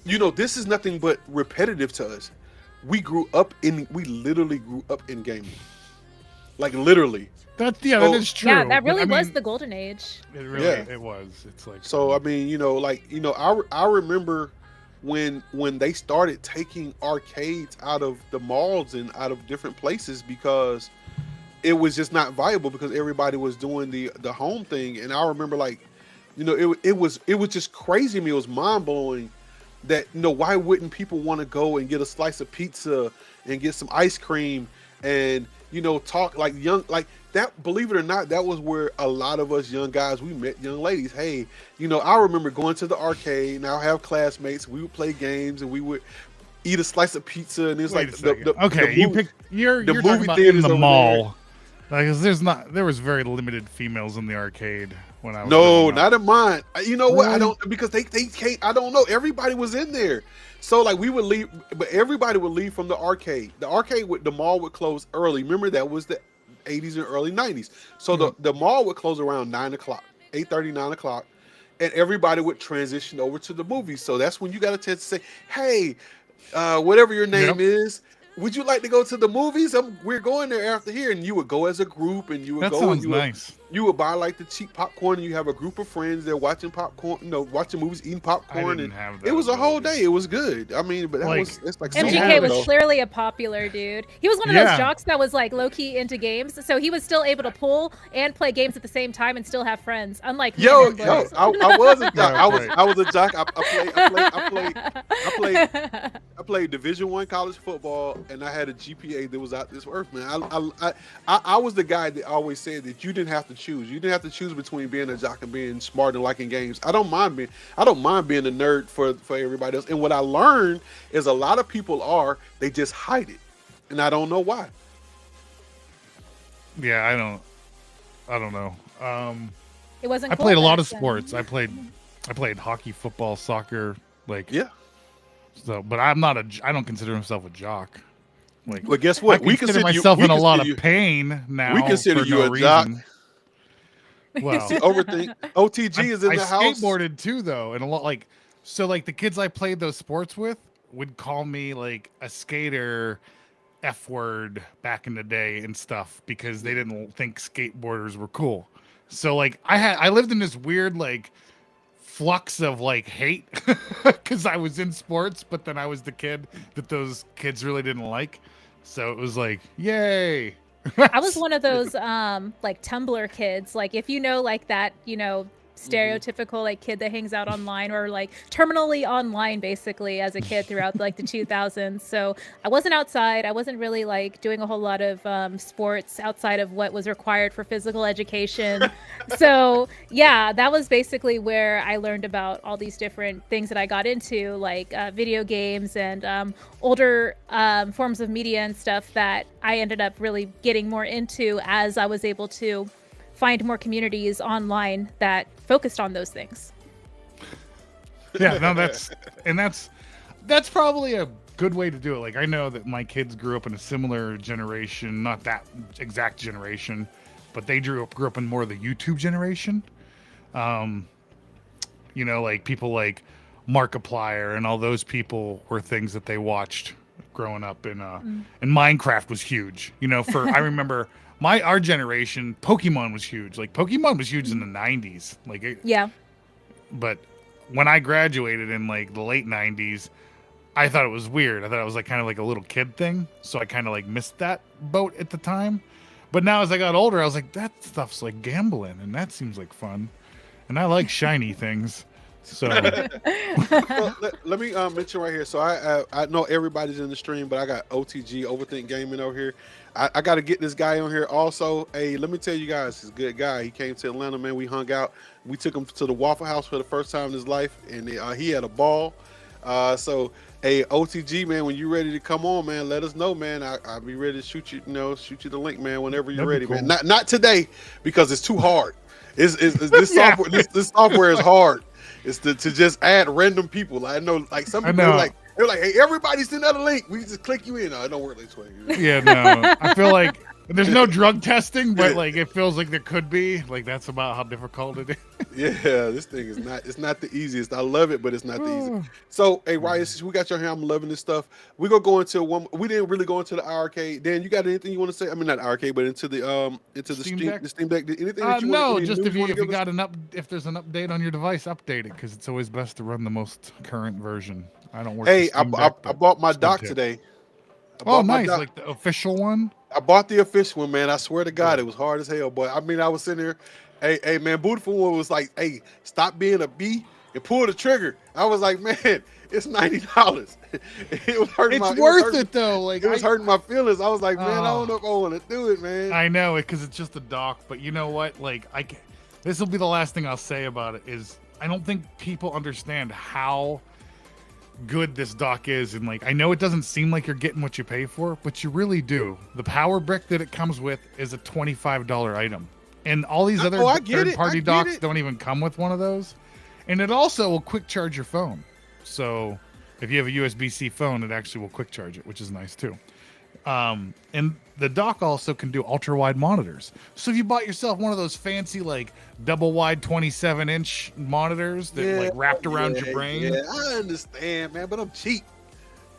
this is nothing but repetitive to us. We literally grew up in gaming. Like literally. That is true. Yeah, that really was the golden age. It really, it was. It's like, so, I mean, I remember when they started taking arcades out of the malls and out of different places because it was just not viable because everybody was doing the home thing. And I remember it was just crazy to me. It was mind blowing that, why wouldn't people want to go and get a slice of pizza and get some ice cream and, talk like that, believe it or not, that was where a lot of us young guys, we met young ladies. Hey, I remember going to the arcade and I'll have classmates. We would play games and we would eat a slice of pizza. And it's you're talking about in the mall. Like, there was very limited females in the arcade when I was. No, not in mine. You know what? I don't, because they can't, I don't know. Everybody was in there. So like we would leave, but everybody would leave from the arcade. The mall would close early. Remember that was the 80s and early 90s. So the mall would close around 9 o'clock, 8:30, 9 o'clock. and everybody would transition over to the movies. So that's when you got a chance to say, "Hey, whatever your name is, would you like to go to the movies? We're going there after here." And you would go as a group, and you would That go sounds and nice. you would buy like the cheap popcorn, and you have a group of friends there watching popcorn, watching movies, eating popcorn, didn't and have that it was a whole ability. day. It was good. I mean, but it's like so MGK long was ago. clearly a popular dude. He was one of those jocks that was like low key into games, so he was still able to pull and play games at the same time and still have friends. Unlike me and him, boys. I was a jock. Right. I was a jock. I played Division I college football, and I had a GPA that was out this earth, man. I was the guy that always said that you didn't have to choose. You didn't have to choose between being a jock and being smart and liking games. I don't mind being a nerd for everybody else. And what I learned is a lot of people they just hide it, and I don't know why. Yeah, I don't know. It wasn't. I cool played a lot back of then. sports. I played hockey, football, soccer, Yeah. So, but I don't consider myself a jock. Like, Well, guess what? I consider myself in a lot of pain now. We consider for you no a jock. reason. Well, See, OTG is in I the house. skateboarded too, though, and a lot the kids I played those sports with would call me like a skater, F word back in the day and stuff because they didn't think skateboarders were cool. So like I lived in this weird like flux of like hate because I was in sports, but then I was the kid that those kids really didn't like. So it was like, yay. I was one of those like Tumblr kids. Like if you know like that, stereotypical like kid that hangs out online or like terminally online basically as a kid throughout like the 2000s. So I wasn't outside. I wasn't really like doing a whole lot of sports outside of what was required for physical education. So yeah, that was basically where I learned about all these different things that I got into, like video games and older forms of media and stuff that I ended up really getting more into as I was able to find more communities online that focused on those things. Yeah, no, that's probably a good way to do it. Like I know that my kids grew up in a similar generation, not that exact generation, but they grew up in more of the YouTube generation. Like people like Markiplier and all those people were things that they watched growing up and Minecraft was huge. I remember our generation, Pokemon was huge. Like Pokemon was huge in the 90s. Yeah. But when I graduated in like the late 90s, I thought it was weird. I thought it was like kind of like a little kid thing. So I kind of like missed that boat at the time. But now as I got older, I was like, that stuff's like gambling and that seems like fun. And I like shiny things. So well, let me mention right here. So I know everybody's in the stream, but I got OTG Overthink Gaming over here. I got to get this guy on here also. Hey, let me tell you guys, he's a good guy. He came to Atlanta, man. We hung out. We took him to the Waffle House for the first time in his life, and he had a ball. So, hey, OTG, man, when you're ready to come on, man, let us know, man. I'll be ready to shoot you the link, man, whenever you're ready, cool. man. Not today because it's too hard. This software. This software is hard. It's to just add random people. I know, like some people are like, they're like, hey, everybody send out a link. We just click you in. No, it don't work this way. Yeah, no. I feel like there's no drug testing, but like it feels like there could be. Like that's about how difficult it is. Yeah, this thing is not. It's not the easiest. I love it, but it's not the easiest. So, hey, Ryan, since we got your here, I'm loving this stuff. We're gonna go into one. We didn't really go into the iiRcade. Dan, you got anything you want to say? I mean, not iiRcade, but into the Steam Deck. Anything that you no, want? just if there's an update on your device, update it because it's always best to run the most current version. I don't work. Hey, I bought my dock today. Oh, nice! Like the official one. I bought the official one, man. I swear to God, it was hard as hell. But I mean, I was sitting there. Hey, man, Beautiful One was like, hey, stop being a B and pull the trigger. I was like, man, it's $90. It was hurting. It's worth it though. Like it was hurting my feelings. I was like, man, I don't know if I want to do it, man. I know it because it's just a dock. But you know what? Like, this will be the last thing I'll say about it. Is I don't think people understand how good this dock is, and like I know it doesn't seem like you're getting what you pay for, but you really do. The power brick that it comes with is a $25 item, and all these other third-party docks don't even come with one of those. And it also will quick charge your phone, so if you have a USB-C phone, it actually will quick charge it, which is nice too. And the dock also can do ultra wide monitors. So if you bought yourself one of those fancy like double wide 27-inch monitors that like wrapped around your brain. Yeah, I understand, man, but I'm cheap.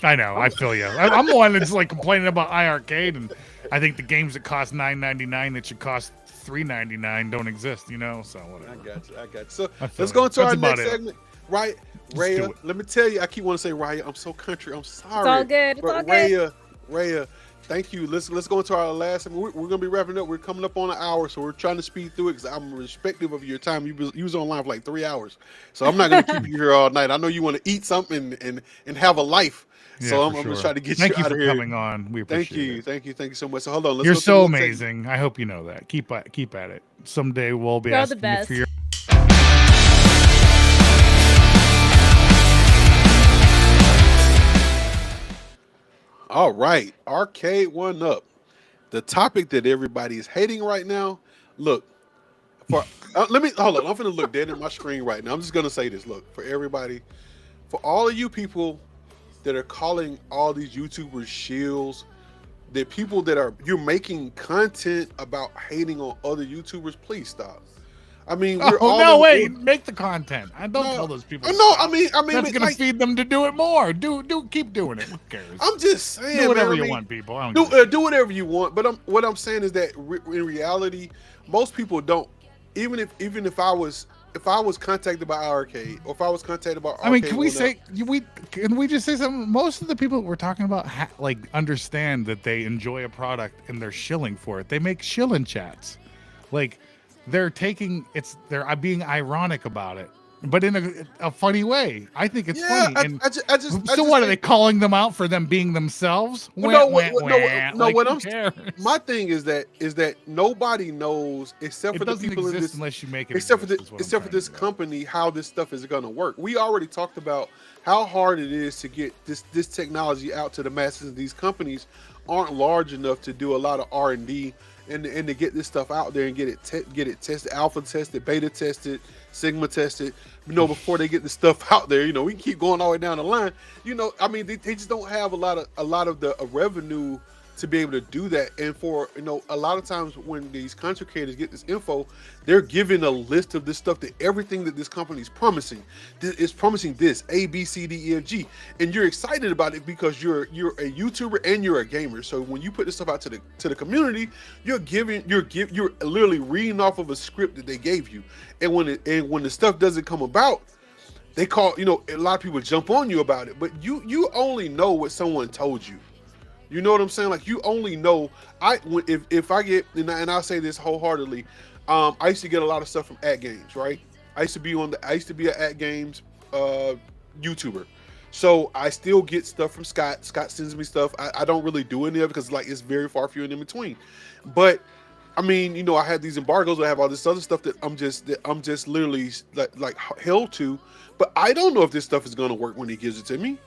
I know, I feel you. I'm the one that's like complaining about iiRcade, and I think the games that cost $9.99 that should cost $3.99 don't exist, you know. So whatever. I got you. So let's go into our next segment, right? Raya, let me tell you, I keep wanting to say Raya. I'm so country. I'm sorry. It's all good. It's all good. Raya, thank you. Let's go into our last segment. We're gonna be wrapping up. We're coming up on an hour, so we're trying to speed through it because I'm respective of your time. You was online for like 3 hours, so I'm not gonna keep you here all night. I know you want to eat something and have a life. Yeah, so I'm gonna try to get you out of here. Thank you for coming on. We appreciate it. Thank you so much. So hold on. You're so amazing. I hope you know that. Keep at it. Someday we'll be asking you for your. All right, Arcade 1-Up. The topic that everybody is hating right now. Look, let me hold on. I'm gonna look dead at my screen right now. I'm just gonna say this. Look, for everybody, for all of you people that are calling all these YouTubers shills, the people that you're making content about hating on other YouTubers, please stop. I mean, make the content. I don't tell those people. No, I mean, that's gonna feed them to do it more. Keep doing it. Who cares? I'm just saying, do whatever you want, people. Do whatever you want. But what I'm saying is that in reality, most people don't. Even if I was contacted by iiRcade, or if I was contacted by Arcade, I mean, can we just say something? Most of the people that we're talking about like understand that they enjoy a product and they're shilling for it. They make shilling chats, like. They're being ironic about it, but in a funny way. I think it's funny. What are they calling them out for them being themselves? No, what I'm saying. My thing is that nobody knows except for the people in this, unless you make it except for this company, how this stuff is going to work. We already talked about how hard it is to get this technology out to the masses. And these companies aren't large enough to do a lot of R&D. And to get this stuff out there and get it tested, alpha tested, beta tested, sigma tested, before they get the stuff out there, we can keep going all the way down the line. I mean, they just don't have a lot of the revenue to be able to do that. And for a lot of times when these content creators get this info, they're given a list of this stuff, that everything that this company is promising. It's promising this A, B, C, D, E, F, G, and you're excited about it because you're a YouTuber and you're a gamer. So when you put this stuff out to the community, you're literally reading off of a script that they gave you. And when the stuff doesn't come about, they call a lot of people jump on you about it. But you only know what someone told you. You know what I'm saying? Like, you only know. If I get, and I'll say this wholeheartedly, I used to get a lot of stuff from AtGames, right? I used to be an AtGames YouTuber, so I still get stuff from Scott. Scott sends me stuff. I don't really do any of it because it's very far few and in between. But I mean, I have these embargoes. I have all this other stuff that I'm just literally like held to. But I don't know if this stuff is going to work when he gives it to me.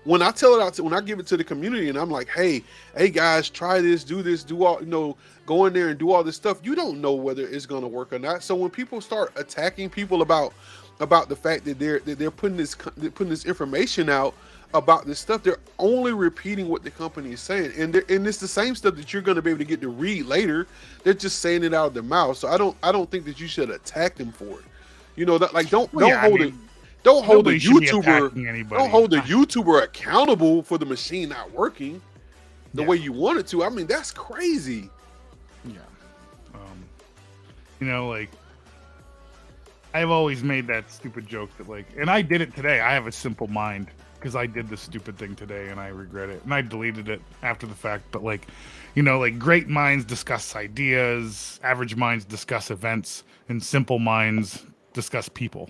When I tell it out, when I give it to the community, and I'm like, hey guys, try this, do all, go in there and do all this stuff. You don't know whether it's going to work or not. So when people start attacking people about the fact that they're putting this information out about this stuff, they're only repeating what the company is saying, and it's the same stuff that you're going to be able to get to read later. They're just saying it out of their mouth. So I don't think that you should attack them for it. Don't hold the YouTuber accountable for the machine not working the way you want it to. I mean, that's crazy. Yeah. I've always made that stupid joke that and I did it today. I have a simple mind because I did this stupid thing today and I regret it. And I deleted it after the fact. But great minds discuss ideas, average minds discuss events, and simple minds discuss people.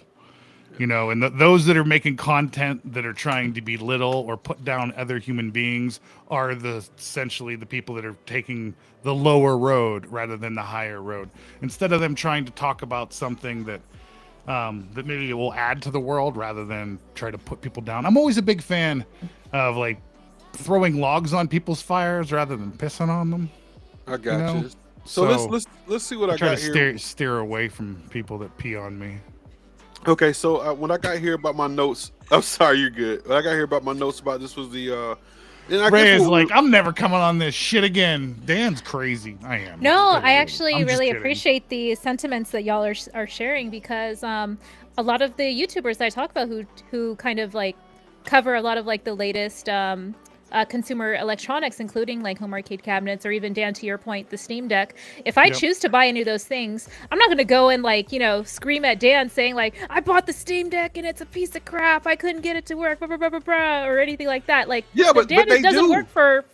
And those that are making content that are trying to belittle or put down other human beings are essentially the people that are taking the lower road rather than the higher road. Instead of them trying to talk about something that maybe will add to the world rather than try to put people down. I'm always a big fan of throwing logs on people's fires rather than pissing on them. I got you. So let's see what I got here. Try to steer away from people that pee on me. Okay, so when I got here about my notes, I'm sorry, you're good. When I got here about my notes about this was the And I Ray guess is like, I'm never coming on this shit again. Dan's crazy. I am. No, I actually I'm just really kidding. appreciate the sentiments that y'all are sharing, because a lot of the YouTubers I talk about who kind of like cover a lot of like the latest consumer electronics, including like home arcade cabinets, or even, Dan, to your point, the Steam Deck. If I choose to buy any of those things, I'm not going to go and like, scream at Dan saying like, I bought the Steam Deck and it's a piece of crap, I couldn't get it to work, blah, blah, blah, blah, blah, or anything like that. Like, yeah, but Dan, they it doesn't do. work for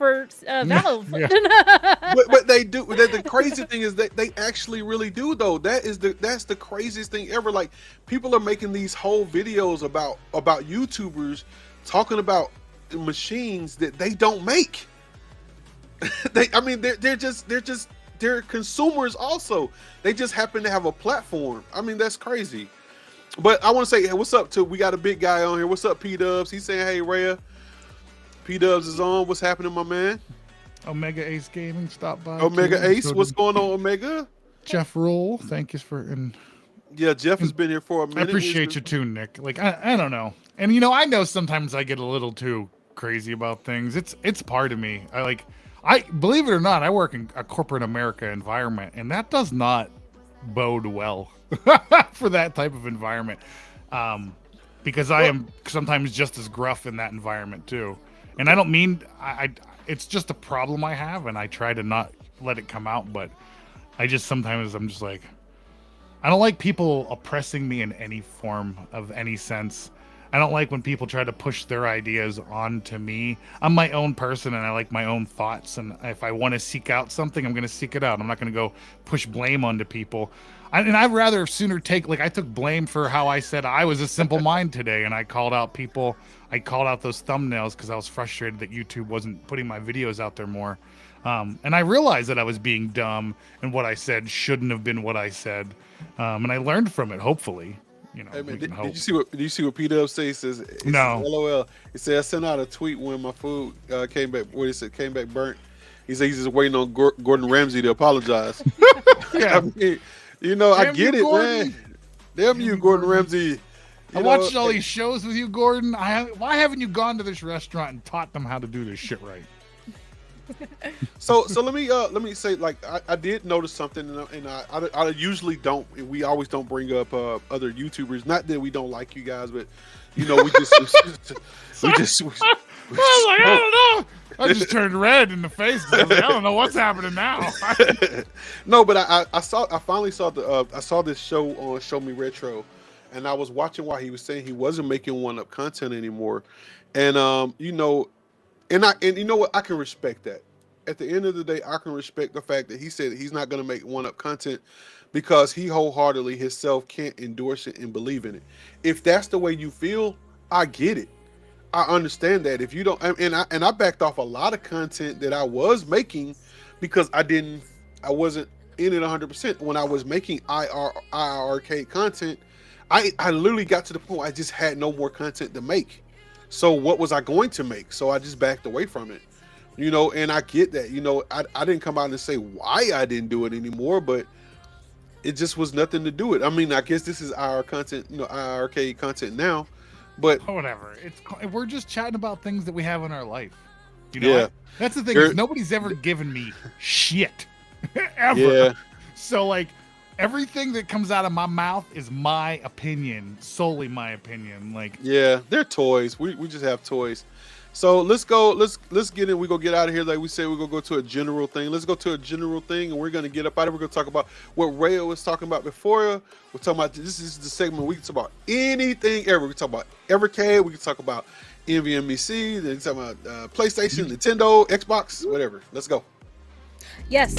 Valve. but they do. The crazy thing is that they actually really do, though. That's the craziest thing ever. Like, people are making these whole videos about YouTubers talking about machines that they don't make. They're consumers also. They just happen to have a platform. I mean, that's crazy. But I want to say, hey, what's up to, we got a big guy on here. What's up, P-Dubs? He's saying, hey, Raya. P-Dubs is on. What's happening, my man? Omega Ace Gaming stopped by. Omega too. Ace, So what's did going on, Omega? Jeff Roll, thank you for. And Yeah, Jeff has been here for a minute. I appreciate you too, Nick. Like, I don't know. And I know sometimes I get a little too crazy about things. It's part of me. I believe it or not, I work in a corporate America environment, and that does not bode well for that type of environment. Because I am sometimes just as gruff in that environment too. And I don't mean it's just a problem I have, and I try to not let it come out, but I'm just like, I don't like people oppressing me in any form of any sense. I don't like when people try to push their ideas onto me. I'm my own person, and I like my own thoughts. And if I want to seek out something, I'm going to seek it out. I'm not going to go push blame onto people. And I'd rather sooner I took blame for how I said I was a simple mind today. And I called out people. I called out those thumbnails because I was frustrated that YouTube wasn't putting my videos out there more. And I realized that I was being dumb, and what I said shouldn't have been what I said. And I learned from it, hopefully. Hey man, did you see what P-Dub says? He says, no. LOL. He said, I sent out a tweet when my food came back. What he said, came back burnt. He said he's just waiting on Gordon Ramsay to apologize. Yeah. I mean, I get it, Gordon. man. Damn you, Gordon Ramsay. I watched all these shows with you, Gordon. Why haven't you gone to this restaurant and taught them how to do this shit right? So let me say, like, I did notice something, and I usually don't. We always don't bring up other YouTubers. Not that we don't like you guys, but we just I was like, I don't know. I just turned red in the face. I don't know what's happening now. No, but I finally saw this show on Show Me Retro, and I was watching while he was saying he wasn't making one-up content anymore, and and you know what, I can respect that. At the end of the day, I can respect the fact that he said he's not going to make one-up content because he wholeheartedly himself can't endorse it and believe in it. If that's the way you feel, I get it. I understand that. If you don't, and I backed off a lot of content that I was making because I wasn't in it 100%. When I was making iiRcade content, I literally got to the point I just had no more content to make. So what was I going to make? So I just backed away from it, and I get that. I didn't come out and say why I didn't do it anymore, but it just was nothing to do it. I mean, I guess this is our content, iiRcade content now, but whatever. We're just chatting about things that we have in our life. Yeah. That's the thing. Is nobody's ever given me shit ever. Yeah. So like, everything that comes out of my mouth is my opinion, solely my opinion. Like, yeah, they're toys. We just have toys. So let's go. Let's get in. We're gonna get out of here. Like we said, we're gonna go to a general thing. Let's go to a general thing, and we're gonna get up out of here. We're gonna talk about what Raya was talking about before. We're talking about, this is the segment we can talk about anything ever. We can talk about AtGames. We can talk about NVMe. Then talk about PlayStation, Nintendo, Xbox, whatever. Let's go. Yes.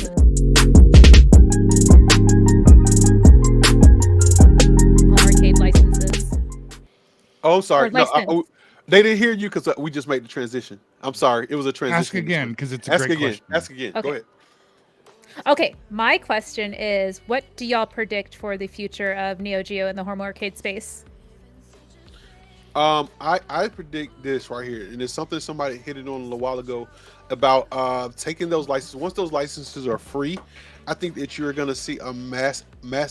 Arcade licenses. Oh, I'm sorry. Or No, license. they didn't hear you because we just made the transition. I'm sorry. It was a transition. ask again, because it's a Ask great again. question. Ask again. Okay. Go ahead. Okay, my question is, what do y'all predict for the future of Neo Geo in the home arcade space? I predict this right here, and it's something somebody hit it on a little while ago about taking those licenses. Once those licenses are free, I think that you're going to see a mass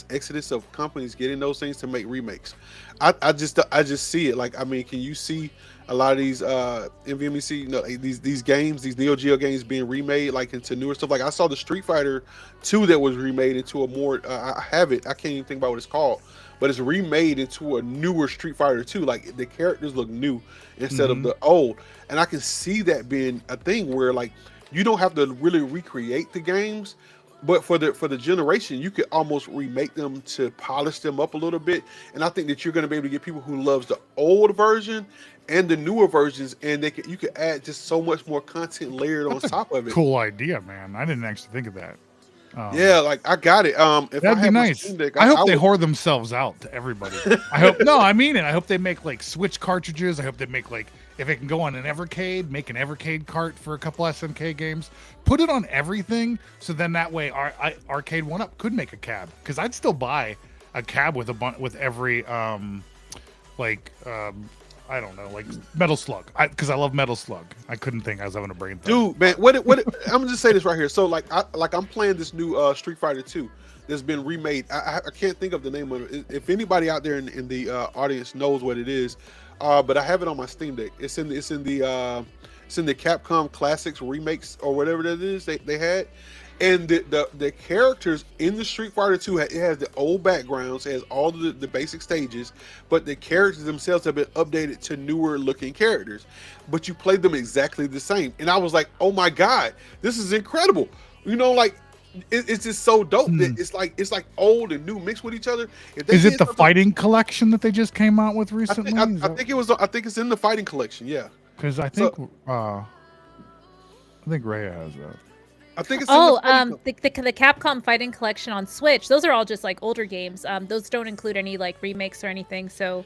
exodus of companies getting those things to make remakes. I just see it. Like, I mean, can you see a lot of these NVMe, you know, these games, these Neo Geo games being remade like into newer stuff? Like, I saw the Street Fighter 2 that was remade into a more I have it. I can't even think about what it's called, but it's remade into a newer Street Fighter 2. Like, the characters look new instead of the old, and I can see that being a thing where, like, you don't have to really recreate the games, but for the generation, you could almost remake them to polish them up a little bit. And I think that you're going to be able to get people who loves the old version and the newer versions, and you could add just so much more content layered on top of it. Cool idea, man. I didn't actually think of that. Yeah, like, I got it. If That'd be nice. Deck, I hope they whore themselves out to everybody. I hope. No, I mean it. I hope they make like Switch cartridges. I hope they make, like, if it can go on an Evercade, make an Evercade cart for a couple SNK games. Put it on everything, so then that way Arcade 1UP could make a cab, because I'd still buy a cab with every I don't know, like Metal Slug, because I love Metal Slug. I couldn't think. I was having a brain thought. Dude, man, I'm gonna just say this right here. So, like, I'm playing this new Street Fighter 2 that's been remade. I can't think of the name of it. If anybody out there in the audience knows what it is, but I have it on my Steam Deck. It's in the Capcom Classics remakes or whatever that is they had. And the characters in the Street Fighter 2, it has the old backgrounds, it has all the basic stages, but the characters themselves have been updated to newer looking characters. But you play them exactly the same. And I was like, oh my God, this is incredible. You know, like, it's just so dope that it's like old and new mixed with each other. Is it the fighting collection that they just came out with recently? I think it's in the fighting collection, yeah. Because I think Raya has that. I think it's the Capcom Fighting Collection on Switch. Those are all just like older games. Those don't include any like remakes or anything. So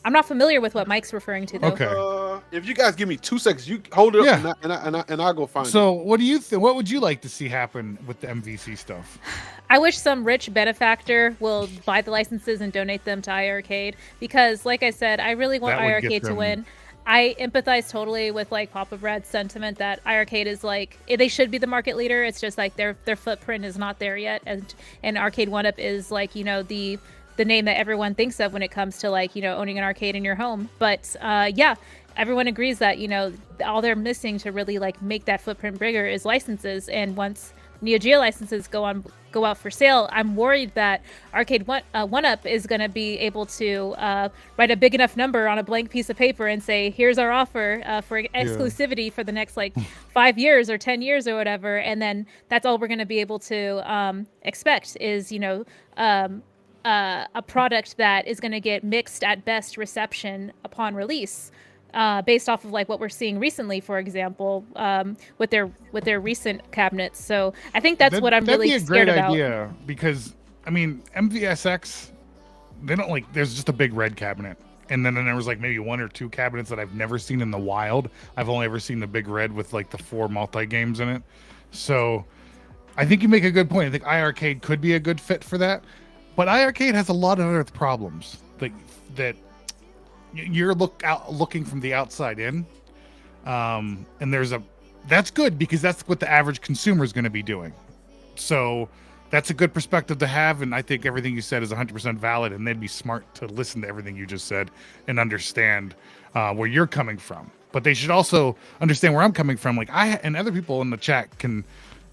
I'm not familiar with what Mike's referring to, though. Okay. If you guys give me 2 seconds, you hold it up, and I'll go find it. So what do you think? What would you like to see happen with the MVC stuff? I wish some rich benefactor will buy the licenses and donate them to iiRcade, because, like I said, I really want iiRcade to win. I empathize totally with like Papa Brad's sentiment that iiRcade is like, they should be the market leader. It's just like their footprint is not there yet, and Arcade 1UP is like, you know, the name that everyone thinks of when it comes to, like, you know, owning an arcade in your home. But yeah, everyone agrees that, you know, all they're missing to really like make that footprint bigger is licenses. And once Neo Geo licenses go out for sale, I'm worried that Arcade 1UP is going to be able to write a big enough number on a blank piece of paper and say, here's our offer for exclusivity for the next like 5 years or 10 years or whatever. And then that's all we're going to be able to expect is, you know, a product that is going to get mixed at best reception upon release. Based off of like what we're seeing recently, for example, with their recent cabinets. So I think that's what I'm really scared about. That'd be a great idea, because I mean, MVSX, they don't like. There's just a big red cabinet, and then there was like maybe 1 or 2 cabinets that I've never seen in the wild. I've only ever seen the big red with like the 4 multi games in it. So I think you make a good point. I think iiRcade could be a good fit for that, but iiRcade has a lot of other problems that you're looking from the outside in, and that's good, because that's what the average consumer is going to be doing. So that's a good perspective to have, and I think everything you said is 100% valid, and they'd be smart to listen to everything you just said and understand where you're coming from. But they should also understand where I'm coming from. Like, and other people in the chat can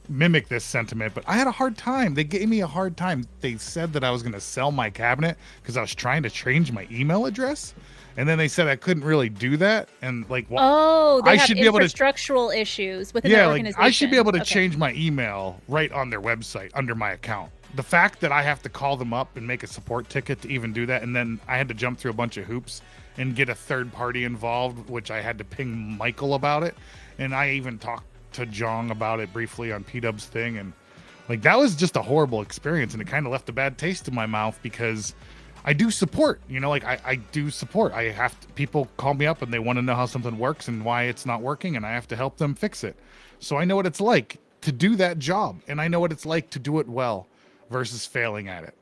mimic this sentiment, but I had a hard time. They gave me a hard time. They said that I was going to sell my cabinet because I was trying to change my email address. And then they said I couldn't really do that, and like, they I have should be able to infrastructural issues within their organization. Like, I should be able to change my email right on their website under my account. The fact that I have to call them up and make a support ticket to even do that, and then I had to jump through a bunch of hoops and get a third party involved, which I had to ping Michael about it, and I even talked to Jong about it briefly on P-Dub's thing, and like, that was just a horrible experience, and it kind of left a bad taste in my mouth, because I do support, you know, like I do support. People call me up and they want to know how something works and why it's not working, and I have to help them fix it. So I know what it's like to do that job, and I know what it's like to do it well versus failing at it.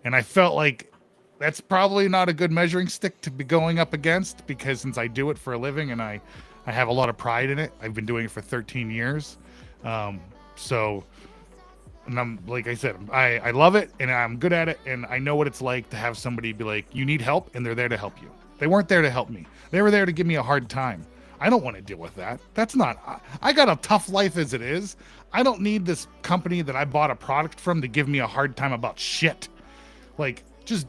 And I felt like that's probably not a good measuring stick to be going up against, because since I do it for a living and I I have a lot of pride in it. I've been doing it for 13 years. So, and I'm, like I said, I love it and I'm good at it. And I know what it's like to have somebody be like, you need help, and they're there to help you. They weren't there to help me. They were there to give me a hard time. I don't want to deal with that. That's not, I got a tough life as it is. I don't need this company that I bought a product from to give me a hard time about shit. Like, just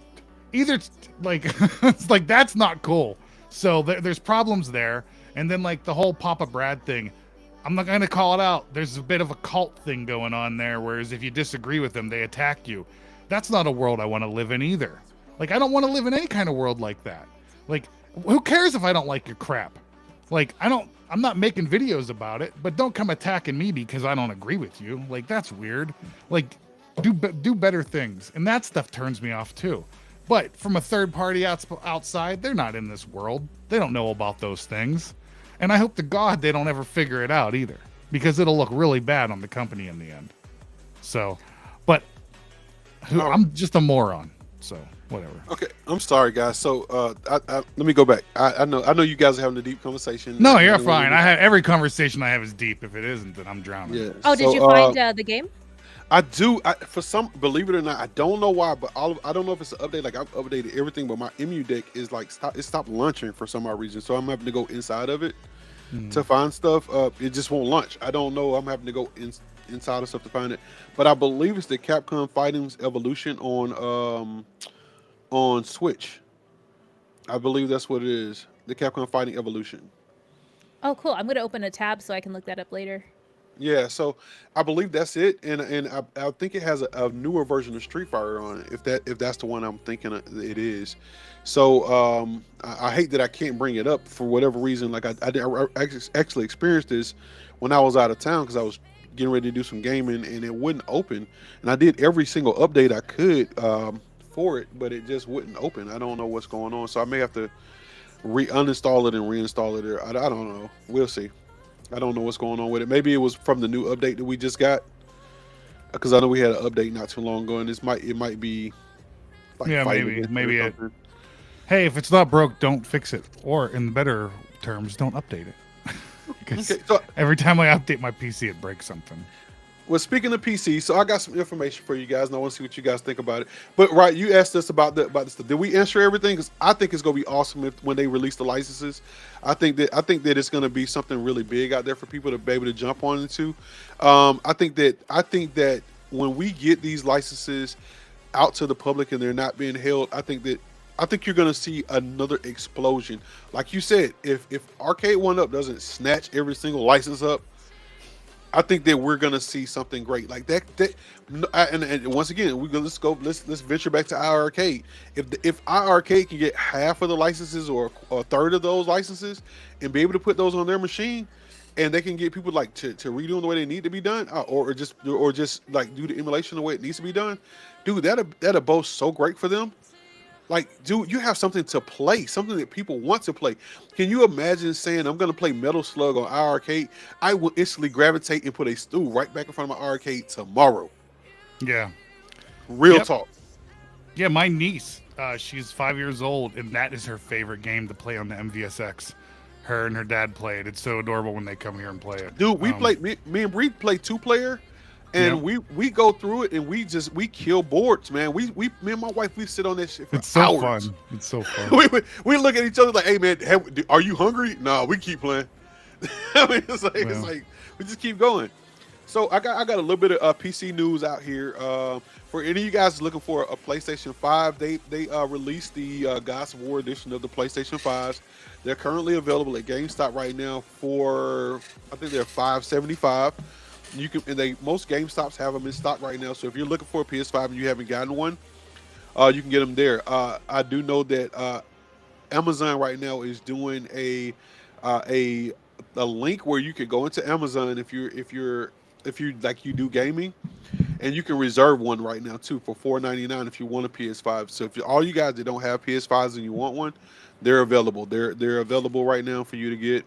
either, like, it's like, that's not cool. So there's problems there. And then, like, the whole Papa Brad thing, I'm not going to call it out. There's a bit of a cult thing going on there, whereas if you disagree with them, they attack you. That's not a world I want to live in either. Like, I don't want to live in any kind of world like that. Like, who cares if I don't like your crap? Like, I'm not making videos about it, but don't come attacking me because I don't agree with you. Like, that's weird. Like, do better things. And that stuff turns me off too. But from a third party outside, they're not in this world. They don't know about those things. And I hope to God they don't ever figure it out either, because it'll look really bad on the company in the end. So, but I'm just a moron. So whatever. Okay, I'm sorry, guys. So let me go back. I know you guys are having a deep conversation. No, you're fine. I have every conversation I have is deep. If it isn't, then I'm drowning. Yeah. Oh, did you find the game? I do. For some, believe it or not, I don't know why, but I don't know if it's an update. Like, I've updated everything, but my EMU deck is like it stopped launching for some odd reason. So I'm having to go inside of it to find stuff. It just won't launch. I don't know. I'm having to go inside of stuff to find it. But I believe it's the Capcom Fighting's Evolution on Switch. I believe that's what it is. The Capcom Fighting Evolution. Oh, cool. I'm going to open a tab so I can look that up later. Yeah, so I believe that's it, and I think it has a newer version of Street Fighter on it. If that's the one I'm thinking it is. So I hate that I can't bring it up for whatever reason. Like I actually experienced this when I was out of town because I was getting ready to do some gaming and it wouldn't open. And I did every single update I could for it, but it just wouldn't open. I don't know what's going on, so I may have to uninstall it and reinstall it. Or I don't know. We'll see. I don't know what's going on with it. Maybe it was from the new update that we just got, because I know we had an update not too long ago, and it might be. Like, yeah, maybe it. Hey, if it's not broke, don't fix it. Or in the better terms, don't update it. Because so, every time I update my PC, it breaks something. Well, speaking of PC, so I got some information for you guys, and I want to see what you guys think about it. But right, you asked us about this. Did we answer everything? Because I think it's gonna be awesome when they release the licenses. I think that it's gonna be something really big out there for people to be able to jump on into. I think that when we get these licenses out to the public and they're not being held, I think you're gonna see another explosion. Like you said, if Arcade 1UP doesn't snatch every single license up, I think that we're gonna see something great like that. And once again, let's venture back to iiRcade. If iiRcade can get half of the licenses or a third of those licenses and be able to put those on their machine, and they can get people like to redo them the way they need to be done, or just like do the emulation the way it needs to be done, dude, that'll boast so great for them. Like, dude, you have something to play, something that people want to play. Can you imagine saying, I'm going to play Metal Slug on iiRcade? I will instantly gravitate and put a stool right back in front of my arcade tomorrow. Yeah. Real talk. Yeah, my niece, she's 5 years old, and that is her favorite game to play on the MVSX. Her and her dad play it. It's so adorable when they come here and play it. Dude, we play, me and Bree play 2-player. And we go through it and we kill boards, man. Me and my wife, we sit on this shit for hours. Fun. It's so fun. we look at each other like, hey man, are you hungry? No, we keep playing. I mean, it's like we just keep going. So I got a little bit of PC news out here. For any of you guys looking for a PlayStation 5, they released the Gods of War edition of the PlayStation 5s. They're currently available at GameStop right now for, I think they're $575. You can, most GameStops have them in stock right now. So if you're looking for a PS5 and you haven't gotten one, you can get them there. I do know that Amazon right now is doing a link where you can go into Amazon if you like you do gaming, and you can reserve one right now too for $4.99 if you want a PS5. So if all you guys that don't have PS5s and you want one, they're available. They're available right now for you to get.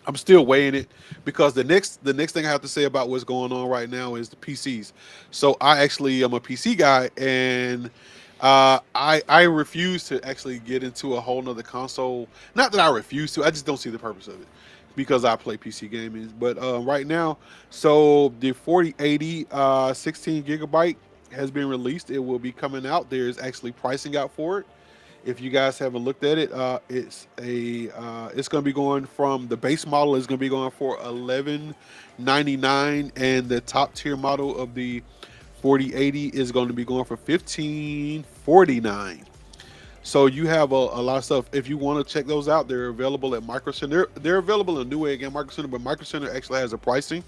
I'm still weighing it because the next thing I have to say about what's going on right now is the PCs. So I actually am a PC guy, and I refuse to actually get into a whole nother console. Not that I refuse to, I just don't see the purpose of it because I play PC gaming. But right now, so the 4080 16 gigabyte has been released. It will be coming out. There's actually pricing out for it. If you guys haven't looked at it, it's going to be going from the base model is going to be going for $11.99, and the top tier model of the 4080 is going to be going for $15.49. So you have a lot of stuff. If you want to check those out, they're available at Micro Center. They're available in Newegg and Micro Center, but Micro Center actually has a pricing,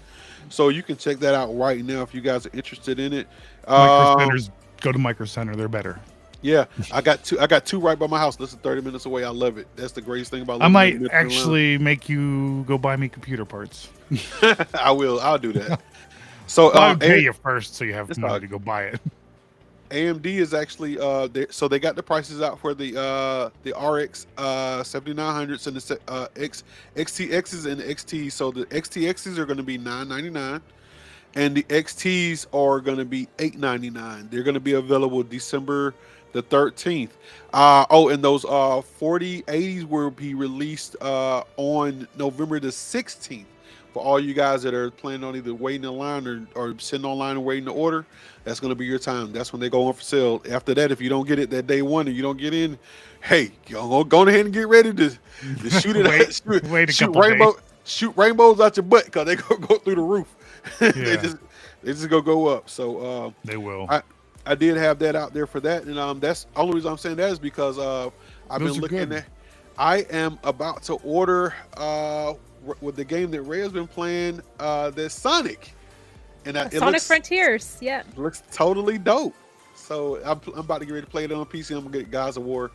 so you can check that out right now if you guys are interested in it. Micro Centers, go to Micro Center. They're better. Yeah, I got two right by my house. Less than 30 minutes away. I love it. That's the greatest thing about. I might actually make you go buy me computer parts. I will. I'll do that. So I'll pay you first, so you have money to go buy it. AMD is actually so they got the prices out for the RX 7900s and the XTXs and the XTs. So the XTXs are going to be $999, and the XTs are going to be $899. They're going to be available December the 13th. And those 4080s will be released on November the 16th. For all you guys that are planning on either waiting in line or sitting online and waiting to order, that's going to be your time. That's when they go on for sale. After that, if you don't get it that day one and you don't get in, hey, go ahead and get ready to shoot it. Shoot rainbows out your butt because they go through the roof. Yeah. they just go up. So they will. I did have that out there for that, and that's the only reason I'm saying that is because I've been looking at. I am about to order with the game that Ray has been playing, there's Sonic, and Sonic Frontiers. Yeah, looks totally dope. So I'm about to get ready to play it on PC. I'm gonna get Gods of War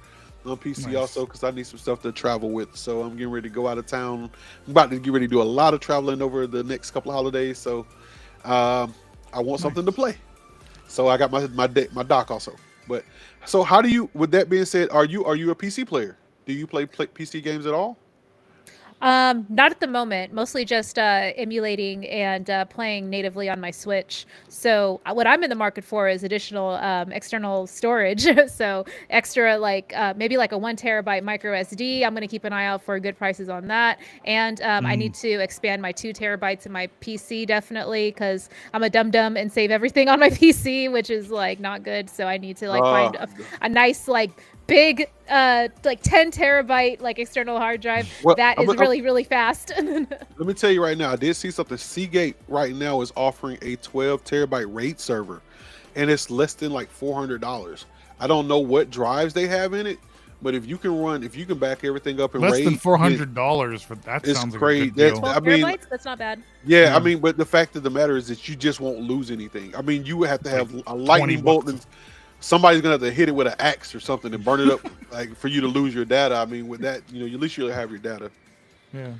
on PC also because I need some stuff to travel with. So I'm getting ready to go out of town. I'm about to get ready to do a lot of traveling over the next couple of holidays. So I want something to play. So I got my dock also. But so how do you? With that being said, are you a PC player? Do you play PC games at all? Not at the moment, mostly just emulating and playing natively on my Switch. So what I'm in the market for is additional external storage. So extra, like maybe like a 1 terabyte micro SD. I'm going to keep an eye out for good prices on that. And I need to expand my 2 terabytes in my PC definitely, because I'm a dum-dum and save everything on my PC, which is like not good. So I need to like find a nice like big like 10 terabyte like external hard drive that is really fast. Let me tell you right now, I did see something. Seagate right now is offering a 12 terabyte RAID server, and it's less than like $400. I don't know what drives they have in it, but if you can back everything up in less RAID, than $400 for that, sounds great. Like a good deal. 12 terabytes? That's not bad. Yeah, I mean, but the fact of the matter is that you just won't lose anything. I mean, you would have to have a lightning bolt and somebody's gonna have to hit it with an axe or something and burn it up, like for you to lose your data. I mean, with that, at least you'll have your data. Yeah.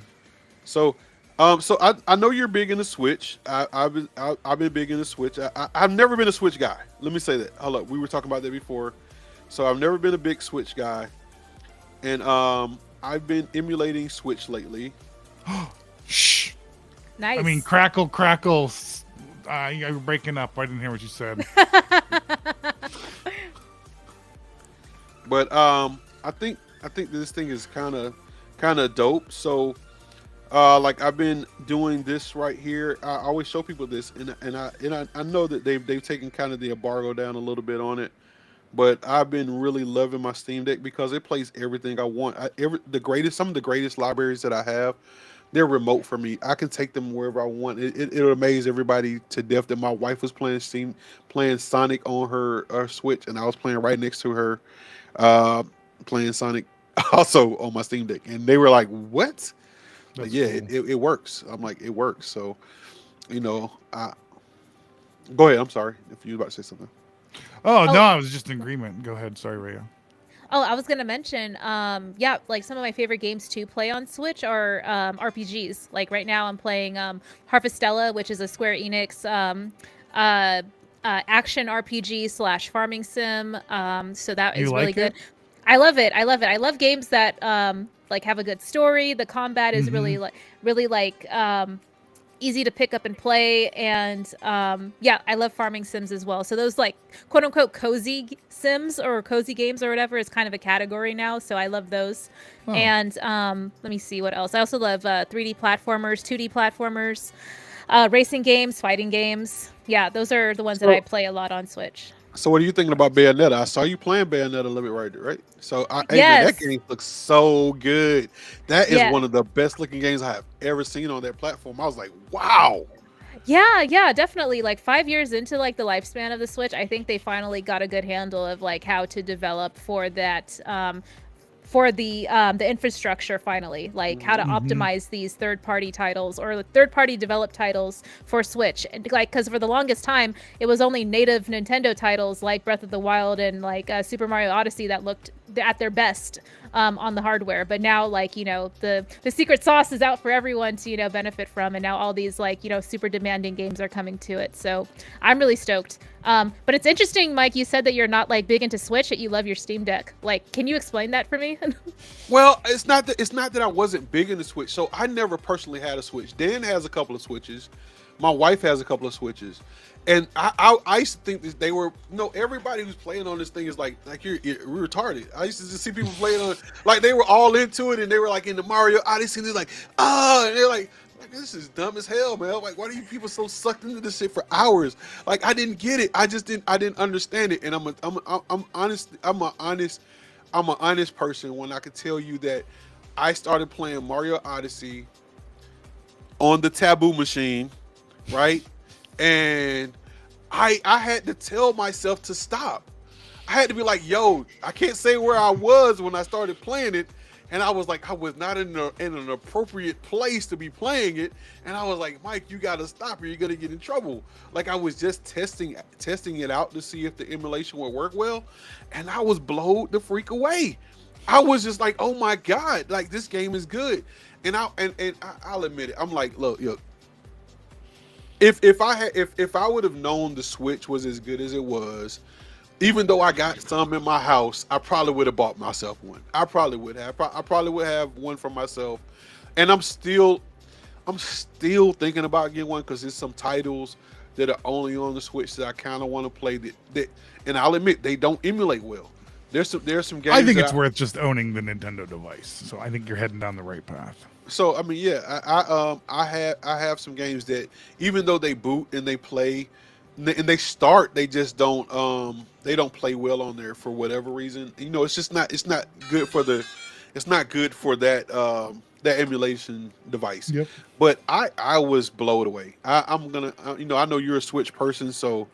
So, I know you're big into Switch. I've been big into Switch. I've never been a Switch guy. Let me say that. Hold up, we were talking about that before. So I've never been a big Switch guy, and I've been emulating Switch lately. Shh. Nice. I mean, crackle. You're breaking up. I didn't hear what you said. But I think this thing is kind of dope. So like I've been doing this right here. I always show people this, and I know that they've taken kind of the embargo down a little bit on it, but I've been really loving my Steam Deck because it plays everything I want. Some of the greatest libraries that I have, they're remote for me. I can take them wherever I want. It'll amaze everybody to death that my wife was playing Sonic on her Switch, and I was playing right next to her, playing Sonic also on my Steam Deck, and they were like, "What?" But yeah, cool. It works. I'm like, it works. So, go ahead. I'm sorry if you were about to say something. Oh no, I was just in agreement. Go ahead. Sorry, Raya. Oh, I was gonna mention, like some of my favorite games to play on Switch are RPGs. Like right now, I'm playing Harvestella, which is a Square Enix action RPG / farming sim. So that is really good. I love it. I love games that like have a good story. The combat is really easy to pick up and play, and yeah, I love farming sims as well. So those like quote unquote cozy sims or cozy games or whatever is kind of a category now. So I love those. Oh. And let me see what else. I also love 3D platformers, 2D platformers, racing games, fighting games. Yeah, those are the ones that I play a lot on Switch. So what are you thinking about Bayonetta? I saw you playing Bayonetta a little bit, right? So hey, man, that Yes. game looks so good. That is Yeah. one of the best looking games I have ever seen on that platform. I was like, wow. Yeah, definitely. Like 5 years into like the lifespan of the Switch, I think they finally got a good handle of like how to develop for that for the infrastructure finally, like how to optimize these third-party titles or third-party developed titles for Switch. And like, because for the longest time, it was only native Nintendo titles like Breath of the Wild and like Super Mario Odyssey that looked at their best on the hardware. But now, like, you know, the secret sauce is out for everyone to, you know, benefit from, and now all these like, you know, super demanding games are coming to it. So I'm really stoked. But it's interesting, Mike, you said that you're not like big into Switch, that you love your Steam Deck. Like, can you explain that for me? Well, it's not that I wasn't big into Switch. So I never personally had a Switch. Dan has a couple of Switches. My wife has a couple of Switches. And I used to think that they were, everybody who's playing on this thing is like you're retarded. I used to just see people playing on, like they were all into it, and they were like in the Mario Odyssey, and they're like, and they're like, this is dumb as hell, man. Like, why are you people so sucked into this shit for hours? Like, I didn't get it. I didn't understand it. And I'm an honest person when I could tell you that I started playing Mario Odyssey on the Taboo machine, right? And I had to tell myself to stop. I had to be like, yo, I can't say where I was when I started playing it. And I was like, I was not in an appropriate place to be playing it. And I was like, Mike, you got to stop or you're going to get in trouble. Like, I was just testing it out to see if the emulation would work well. And I was blown the freak away. I was just like, oh my God, like this game is good. And I'll admit it. I'm like, look, if I would have known the Switch was as good as it was, even though I got some in my house, I probably would have bought myself one. I probably would have. I probably would have one for myself. And I'm still thinking about getting one because there's some titles that are only on the Switch that I kind of want to play. That, and I'll admit they don't emulate well. There's some games. I think it's worth just owning the Nintendo device. So I think you're heading down the right path. So I mean, yeah, I have some games that even though they boot and they play. And they start, they just don't play well on there for whatever reason. It's not good for that emulation device. Yep. But I was blown away. I know you're a Switch person, so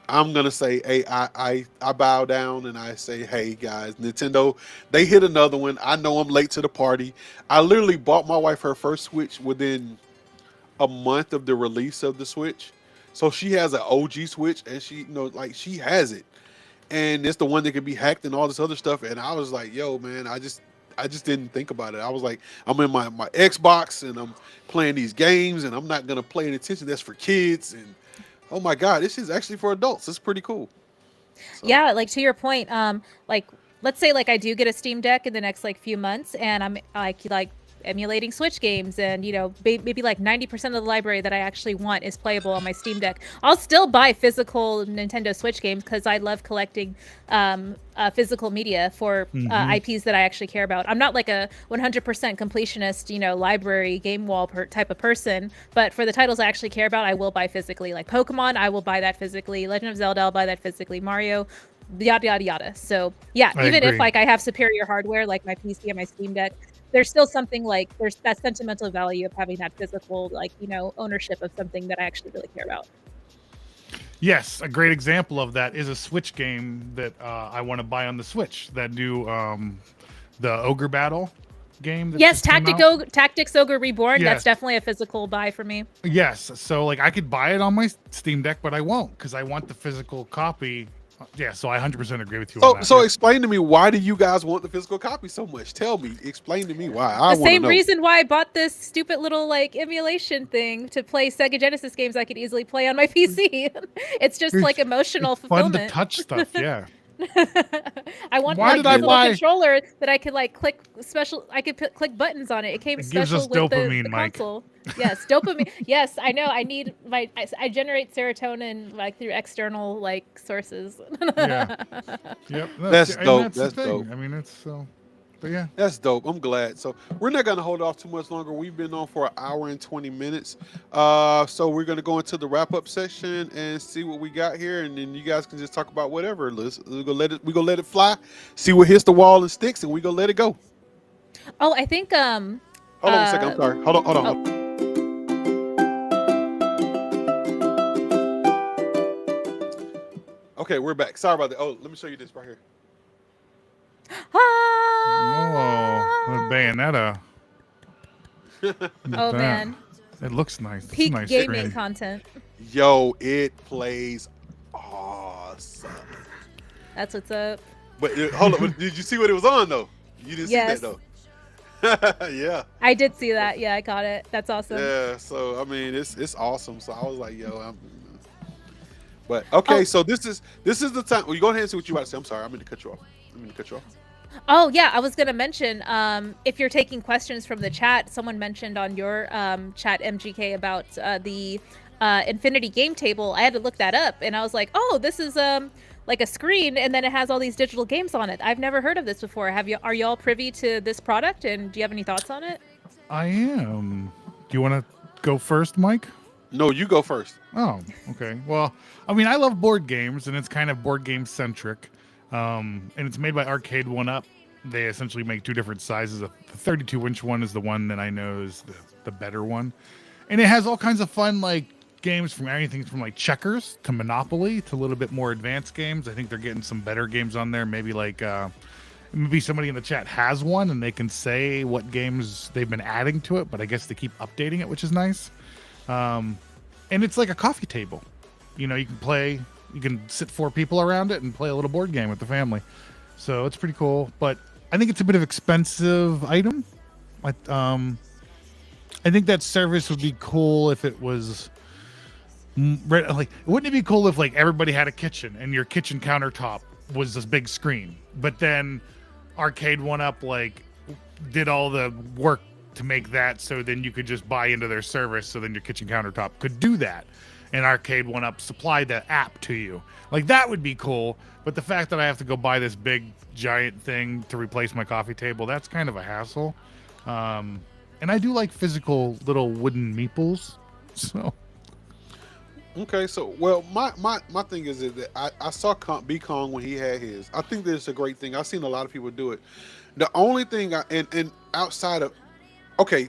I'm gonna say, hey, I bow down and I say, hey guys, Nintendo, they hit another one. I know I'm late to the party. I literally bought my wife her first Switch within a month of the release of the Switch. So she has an OG Switch, and she has it, and it's the one that can be hacked and all this other stuff. And I was like, yo, man, I just didn't think about it. I was like, I'm in my Xbox and I'm playing these games, and I'm not gonna play any attention. That's for kids, and oh my God, this is actually for adults. It's pretty cool. So. Yeah, like to your point, like let's say like I do get a Steam Deck in the next like few months, and I'm like emulating Switch games, and maybe like 90% of the library that I actually want is playable on my Steam Deck. I'll still buy physical Nintendo Switch games because I love collecting physical media for IPs that I actually care about. I'm not like a 100% completionist, library game wall type of person, but for the titles I actually care about, I will buy physically. Like Pokemon, I will buy that physically. Legend of Zelda, I'll buy that physically. Mario, yada yada yada. So yeah, even if like I have superior hardware like my PC and my Steam Deck, there's still something like there's that sentimental value of having that physical ownership of something that I actually really care about. Yes, a great example of that is a Switch game that I want to buy on the Switch. That new the Ogre Battle game. Yes, Tactics Ogre Reborn. Yes. That's definitely a physical buy for me. Yes, so like I could buy it on my Steam Deck, but I won't because I want the physical copy. Yeah, so I 100% agree with you on that. So explain to me, why do you guys want the physical copy so much? Tell me, explain to me why. The same reason why I bought this stupid little like emulation thing to play Sega Genesis games I could easily play on my PC. It's just like emotional fulfillment. Fun to touch stuff, yeah. I want Why like did a I little buy- controller that I could like click special. I could click buttons on it. It came It gives special us with dopamine, the Mike. console. Yes, dopamine. Yes, I know. I need my. I generate serotonin like through external like sources. Yeah. Yep. That's and dope. that's That's the thing. dope. I mean, it's so. But yeah. That's dope. I'm glad. So we're not gonna hold off too much longer. We've been on for an hour and 20 minutes. So we're gonna go into the wrap up section and see what we got here, and then you guys can just talk about whatever. We gonna let it fly. See what hits the wall and sticks, and we gonna let it go. Oh, I think Hold on a second. I'm sorry. Hold on. Oh. Okay, we're back. Sorry about that. Oh, let me show you this right here. Oh, Bayonetta. Oh man, It looks nice. It's a peak nice gaming screen. content. Yo, it plays awesome. That's what's up. But hold on, did you see what it was on though? You didn't Yes. see that though. Yeah. I did see that. Yeah, I got it. That's awesome. Yeah. So I mean, it's awesome. So I was like, yo, But okay, so this is the time. Well, you go ahead and see what you about to say. I'm sorry, I meant to cut you off. Oh yeah, I was gonna mention if you're taking questions from the chat, someone mentioned on your chat MGK about the Infinity game table. I had to look that up, and I was like, oh, this is like a screen, and then it has all these digital games on it. I've never heard of this before. Are you all privy to this product, and do you have any thoughts on it? I am. Do you want to go first, Mike? No, you go first. Oh, okay. Well, I mean, I love board games, and it's kind of board game centric. And it's made by Arcade 1UP. They essentially make two different sizes. The 32-inch one is the one that I know is the better one. And it has all kinds of fun, like, games from anything from, like, checkers to Monopoly to a little bit more advanced games. I think they're getting some better games on there. Maybe, like, maybe somebody in the chat has one, and they can say what games they've been adding to it. But I guess they keep updating it, which is nice. And it's like a coffee table. You know, you can sit 4 people around it and play a little board game with the family. So it's pretty cool. But I think it's a bit of expensive item. I think that service would be cool if it was like, wouldn't it be cool if like everybody had a kitchen and your kitchen countertop was this big screen, but then Arcade 1UP like did all the work to make that, so then you could just buy into their service, so then your kitchen countertop could do that, and Arcade 1UP supplied that app to you. Like, that would be cool, but the fact that I have to go buy this big giant thing to replace my coffee table, that's kind of a hassle. And I do like physical little wooden meeples, so. Okay, so well, my thing is that I saw B Kong when he had his. I think that it's a great thing. I've seen a lot of people do it. The only thing and outside of, okay,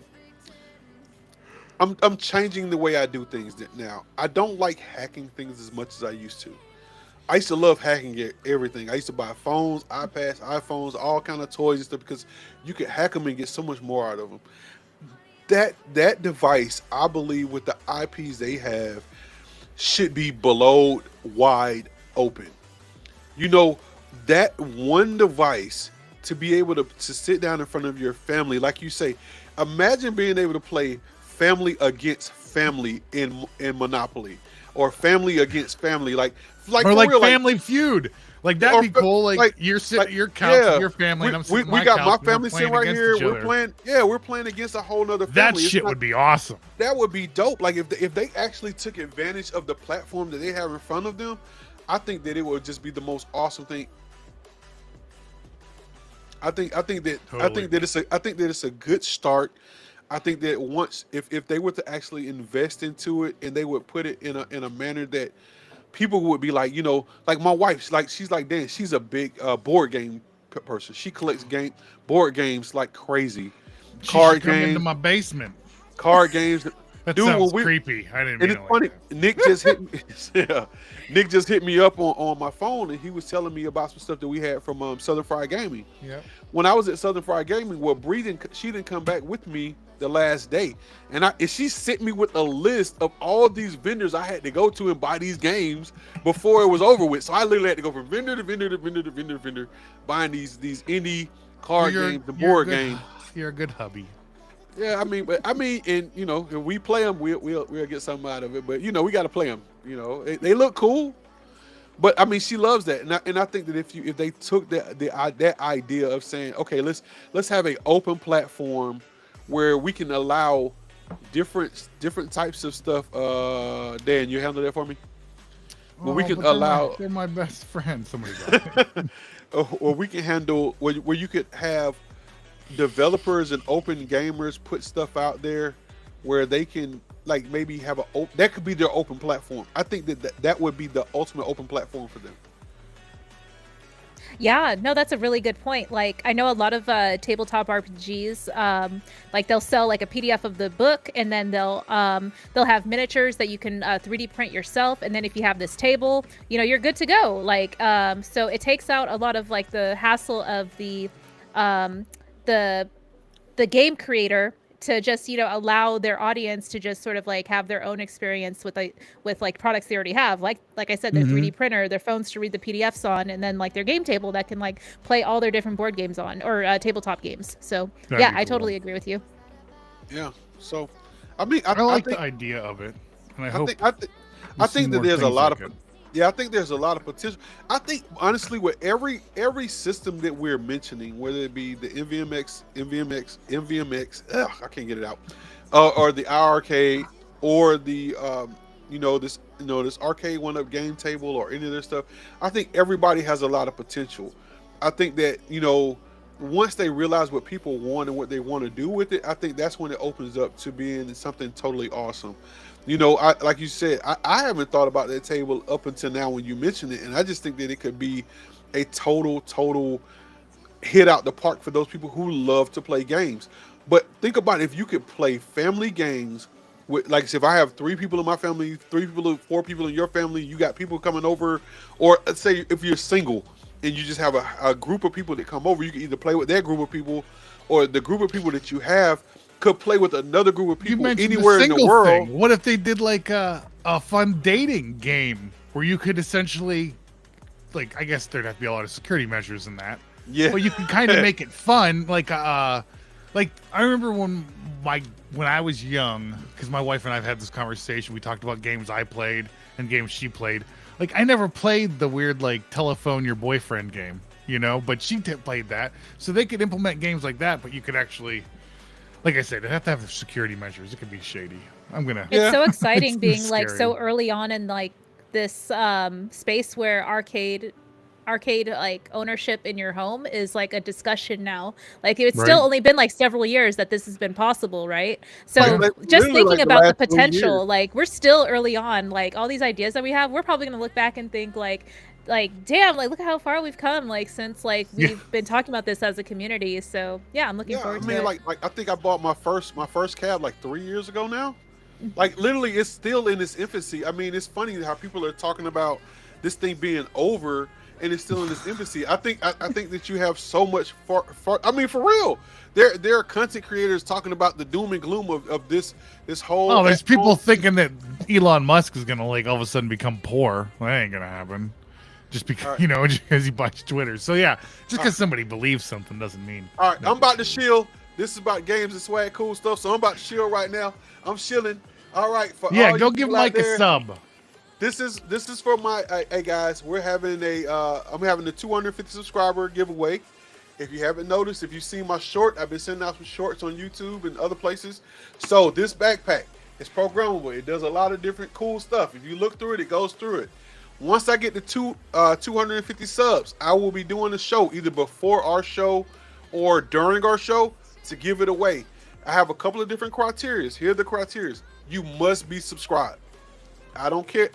I'm changing the way I do things now. I don't like hacking things as much as I used to. I used to love hacking everything. I used to buy phones, iPads, iPhones, all kind of toys and stuff because you could hack them and get so much more out of them. That device, I believe, with the IPs they have, should be below wide open. You know, that one device to be able to sit down in front of your family, like you say, imagine being able to play family against family in Monopoly, or family against family, like or like real, Family Feud. Like, that'd be cool. Like you're sitting at your couch with your family, and I'm sitting we at my got couch, my family sitting right here. We're playing against a whole nother family. That shit would be awesome. That would be dope. Like if they actually took advantage of the platform that they have in front of them, I think that it would just be the most awesome thing. I think that it's a good start. I think that once if they were to actually invest into it and they would put it in a manner that people would be like, you know, like my wife, she's like, Dan, she's a big board game person. She collects board games like crazy. Card games into my basement. Card games. That sounds creepy. I didn't mean it. It's funny. Nick just hit me. Yeah, Nick just hit me up on my phone, and he was telling me about some stuff that we had from Southern Fried Gaming. Yeah. When I was at Southern Fried Gaming, she didn't come back with me the last day, and she sent me with a list of all these vendors I had to go to and buy these games before it was over with. So I literally had to go from vendor to vendor to vendor to vendor to vendor, buying these indie card games and board games. You're a good hubby. Yeah, I mean, and you know, if we play them, we'll get something out of it. But you know, we got to play them. You know, they look cool, But I mean, she loves that, and I think that if they took that idea of saying, okay, let's have a open platform where we can allow different types of stuff. Dan, you handle that for me. Where we can but allow, they're my best friends. Somebody got it. or we can handle where you could have developers and open gamers put stuff out there where they can like maybe have that could be their open platform. I think that would be the ultimate open platform for them. Yeah, no, that's a really good point. Like, I know a lot of tabletop RPGs, like they'll sell like a PDF of the book, and then they'll have miniatures that you can 3D print yourself, and then if you have this table, you know, you're good to go. Like, so it takes out a lot of like the hassle of the game creator to just, you know, allow their audience to just sort of like have their own experience with like products they already have, like I said, their 3D printer, their phones to read the PDFs on, and then like their game table that can like play all their different board games on, or tabletop games. So yeah, I totally agree with you. Yeah. So I mean, I like think, the idea of it, and I think that there's a lot of I think there's a lot of potential. I think honestly, with every system that we're mentioning, whether it be the NVMX, I can't get it out, or the iiRcade, or the this arcade one-up game table, or any of this stuff, I think everybody has a lot of potential. I think that, you know, once they realize what people want and what they want to do with it, I think that's when it opens up to being something totally awesome. You know, like you said, I haven't thought about that table up until now when you mentioned it, and I just think that it could be a total hit out the park for those people who love to play games. But think about it, if you could play family games with, like, if I have 3 people in my family, 4 people in your family, you got people coming over, or let's say if you're single and you just have a group of people that come over, you can either play with that group of people, or the group of people that you have could play with another group of people anywhere in the world. Thing. What if they did like a fun dating game where you could essentially, like, I guess there'd have to be a lot of security measures in that. Yeah. But you could kind of make it fun. Like I remember when I was young, because my wife and I've had this conversation, we talked about games I played and games she played. Like, I never played the weird, like, telephone your boyfriend game, you know, but she played that. So they could implement games like that, but you could actually, like I said, they have to have security measures. It could be shady. It's so exciting being scary. like so early on in like this space where arcade like ownership in your home is like a discussion now. Like, it's still only been like several years that this has been possible, right? So just thinking about the potential, like, we're still early on. Like, all these ideas that we have, we're probably gonna look back and think like damn, like, look how far we've come, like, since like we've been talking about this as a community. So yeah, I'm looking forward to it. Like I think I bought my first cab like 3 years ago now. Like, literally, it's still in its infancy. I mean, it's funny how people are talking about this thing being over and it's still in its infancy. I think that you have so much I mean, for real. There are content creators talking about the doom and gloom of this whole. Oh, there's people thinking that Elon Musk is gonna, like, all of a sudden become poor. Well, that ain't gonna happen. Just because, you know, because he buys Twitter. So yeah, just because somebody believes something doesn't mean. All right, I'm about to shield. This is about games and swag, cool stuff. So I'm about to shield right now. I'm shilling. All right, go give Mike a sub. This is for my hey guys. We're having I'm having the 250 subscriber giveaway. If you haven't noticed, if you've seen my short, I've been sending out some shorts on YouTube and other places. So this backpack is programmable. It does a lot of different cool stuff. If you look through it, it goes through it. Once I get to 250 subs, I will be doing a show either before our show or during our show to give it away. I have a couple of different criteria. Here are the criteria. You must be subscribed. I don't care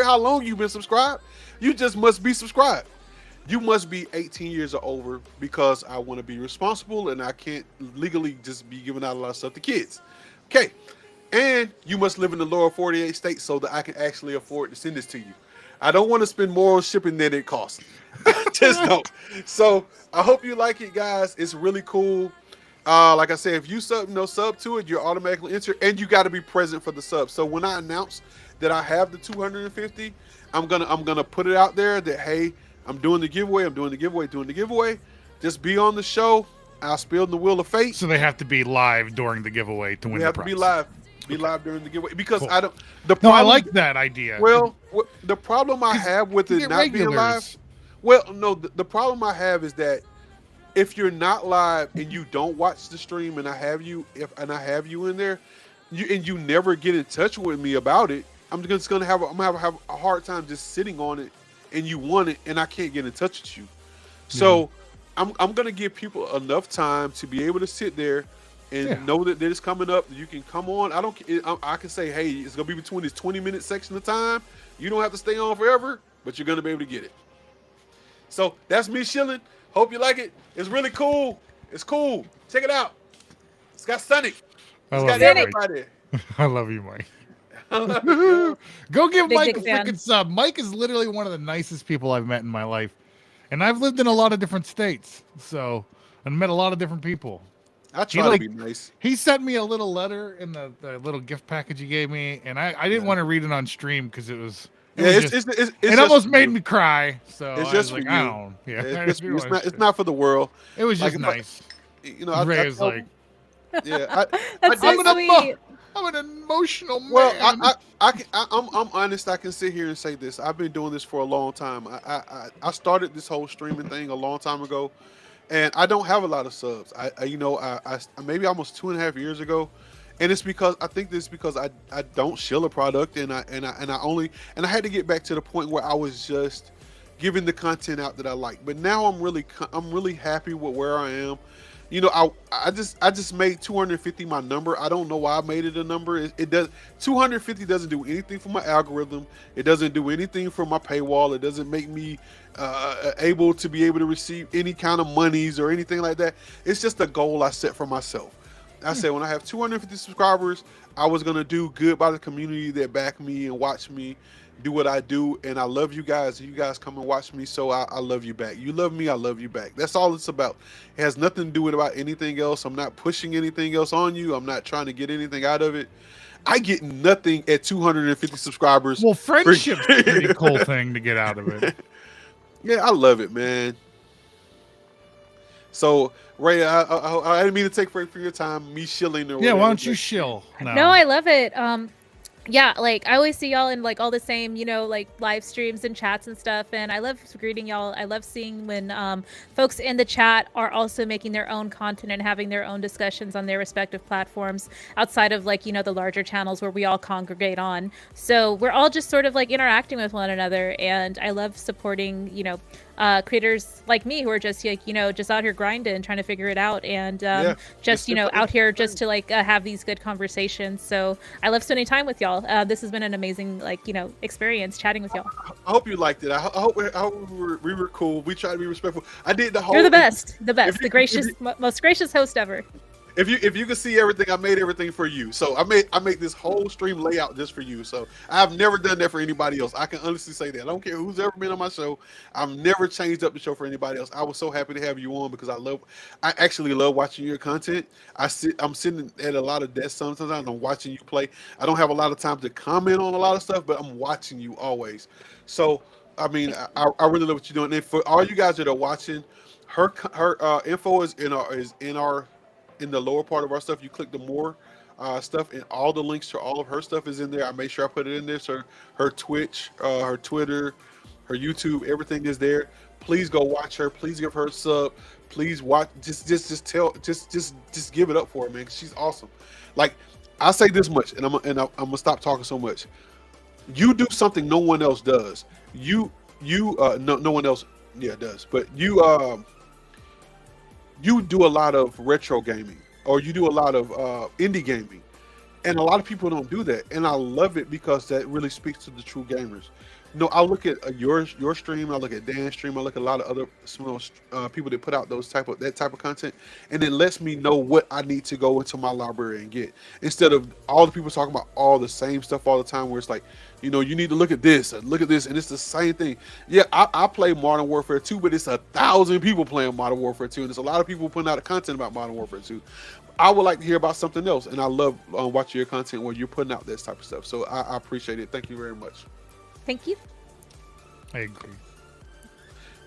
how long you've been subscribed. You just must be subscribed. You must be 18 years or over, because I want to be responsible and I can't legally just be giving out a lot of stuff to kids. Okay. And you must live in the lower 48 states so that I can actually afford to send this to you. I don't want to spend more on shipping than it costs. Just don't. So I hope you like it, guys. It's really cool. Like I said, if you sub to it, you're automatically entered, and you got to be present for the sub. So when I announce that I have the 250, I'm gonna put it out there that, hey, I'm doing the giveaway. Just be on the show. I'll spill the wheel of fate. So they have to be live during the giveaway to win the prize. They have to be live. Be live during the giveaway because Cool. I don't. The No, I problem, like that idea. Well, the problem I 'Cause have with you it get not being live. regulars. Well, no, the problem I have is that if you're not live and you don't watch the stream, and I have you in there, you never get in touch with me about it, I'm gonna have a hard time just sitting on it, and you want it, and I can't get in touch with you. So I'm gonna give people enough time to be able to sit there and know that it's coming up. You can come on. I can say, hey, it's gonna be between this 20-minute section of time. You don't have to stay on forever, but you're gonna be able to get it. So that's me shilling. Hope you like it. It's really cool. It's cool. Check it out. It's got Sonic. It's got everybody. I love you, Mike. Go give Mike a fan. freaking sub. Mike is literally one of the nicest people I've met in my life. And I've lived in a lot of different states, and met a lot of different people. I try to be nice. He sent me a little letter in the little gift package he gave me, and I didn't want to read it on stream because it almost made me cry. So it's I just was like, for you. I don't. Yeah, it's not for the world. It was just nice. Ray is like, yeah, that's so sweet. I'm an emotional man. Well, I'm honest. I can sit here and say this. I've been doing this for a long time. I started this whole streaming thing a long time ago, and I don't have a lot of subs. I maybe almost 2.5 years ago, and it's because I don't shill a product, and I had to get back to the point where I was just giving the content out that I like. But now I'm really happy with where I am. I just made 250 my number. I don't know why I made it a number. It does 250 doesn't do anything for my algorithm. It doesn't do anything for my paywall. It doesn't make me able to receive any kind of monies or anything like that. It's just a goal I set for myself. I said when I have 250 subscribers, I was gonna do good by the community that back me and watch me do what I do, and I love you guys. You guys come and watch me, so I love you back. You love me, I love you back. That's all it's about. It has nothing to do with about anything else. I'm not pushing anything else on you. I'm not trying to get anything out of it. I get nothing at 250 subscribers. Well, friendship's a pretty cool thing to get out of it. Yeah, I love it, man. So, Ray, I didn't mean to take for your time, me shilling or whatever. Yeah, why don't you shill? No, I love it. Yeah, like I always see y'all in like all the same, like live streams and chats and stuff, and I love greeting y'all. I love seeing when folks in the chat are also making their own content and having their own discussions on their respective platforms outside of like the larger channels where we all congregate on. So we're all just sort of like interacting with one another, and I love supporting creators like me who are just like just out here grinding, trying to figure it out, and just out here just to like have these good conversations. So I love spending time with y'all. This has been an amazing experience chatting with y'all. I hope you liked it. I hope we were cool. We tried to be respectful. I did the whole. You're the best, the most gracious host ever. If you can see everything, I made everything for you. So I made this whole stream layout just for you. So I've never done that for anybody else. I can honestly say that. I don't care who's ever been on my show. I've never changed up the show for anybody else. I was so happy to have you on because I actually love watching your content. I'm sitting at a lot of desks sometimes. I'm watching you play. I don't have a lot of time to comment on a lot of stuff, but I'm watching you always. So I mean, I really love what you're doing. And for all you guys that are watching, her info is in the lower part of our stuff. You click the more stuff, and all the links to all of her stuff is in there. I made sure I put it in there. So her Twitch, her Twitter, her YouTube, everything is there. Please go watch her. Please give her a sub. Please watch. Just give it up for her, man. 'Cause she's awesome. Like I say this much, and I'm gonna stop talking so much. You do something no one else does. No one else does, but you do a lot of retro gaming, or you do a lot of indie gaming, and a lot of people don't do that, and I love it because that really speaks to the true gamers. I look at your stream, I look at Dan's stream, I look at a lot of other small people that put out that type of content, and it lets me know what I need to go into my library and get, instead of all the people talking about all the same stuff all the time, where it's like, you need to look at this and look at this, and it's the same thing. Yeah, I play Modern Warfare 2, but it's 1,000 people playing Modern Warfare 2, and there's a lot of people putting out content about Modern Warfare 2. I would like to hear about something else, and I love watching your content where you're putting out this type of stuff. So I appreciate it. Thank you very much. Thank you. I agree.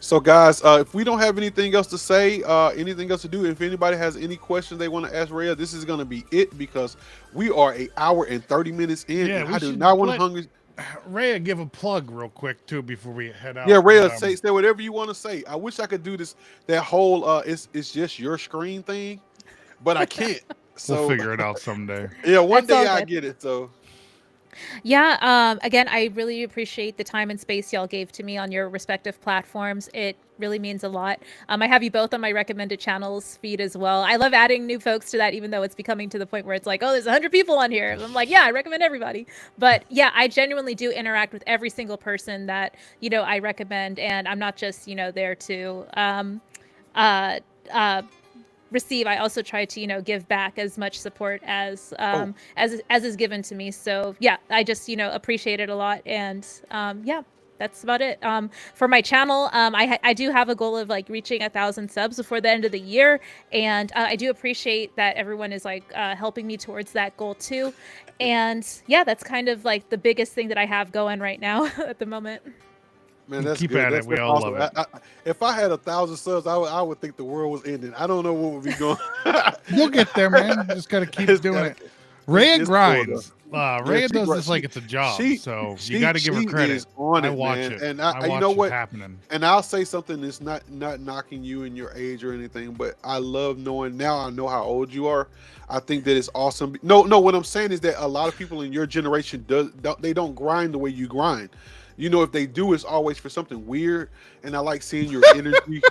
So guys, if we don't have anything else to say, anything else to do, if anybody has any questions they want to ask Rhea, this is going to be it because we are an hour and 30 minutes in. Yeah, and we I do should not want to let hungry. Rhea give a plug real quick too before we head out. Yeah, Rhea, But, say whatever you want to say. I wish I could do this. That whole it's just your screen thing, but I can't. So we'll figure it out someday. yeah, one That's all day I good. get it. So Yeah, again, I really appreciate the time and space y'all gave to me on your respective platforms. It really means a lot. I have you both on my recommended channels feed as well. I love adding new folks to that, even though it's becoming to the point where it's like, oh, there's 100 people on here. I'm like, yeah, I recommend everybody. But yeah, I genuinely do interact with every single person that, I recommend. And I'm not just, there to receive. I also try to give back as much support as as is given to me. So yeah, I just appreciate it a lot. And yeah, that's about it. For my channel, I do have a goal of like reaching 1,000 subs before the end of the year, and I do appreciate that everyone is like helping me towards that goal too. And yeah, that's kind of like the biggest thing that I have going right now at the moment. man, that's Keep good. at it. That's We all awesome. love it. If I had 1,000 subs, I would think the world was ending. I don't know what would be going. You'll get there, man. Just gotta keep It's doing gotta- it. Rhea it's cool, grinds. Yeah, Rhea she does grinds. this like it's a job. So she- you got to give her she credit. is on I it, watch man. it, And I you watch know what's what? happening. And I'll say something that's not knocking you in your age or anything, but I love knowing now. I know how old you are. I think that it's awesome. No. What I'm saying is that a lot of people in your generation don't grind the way you grind. If they do, it's always for something weird. And I like seeing your energy.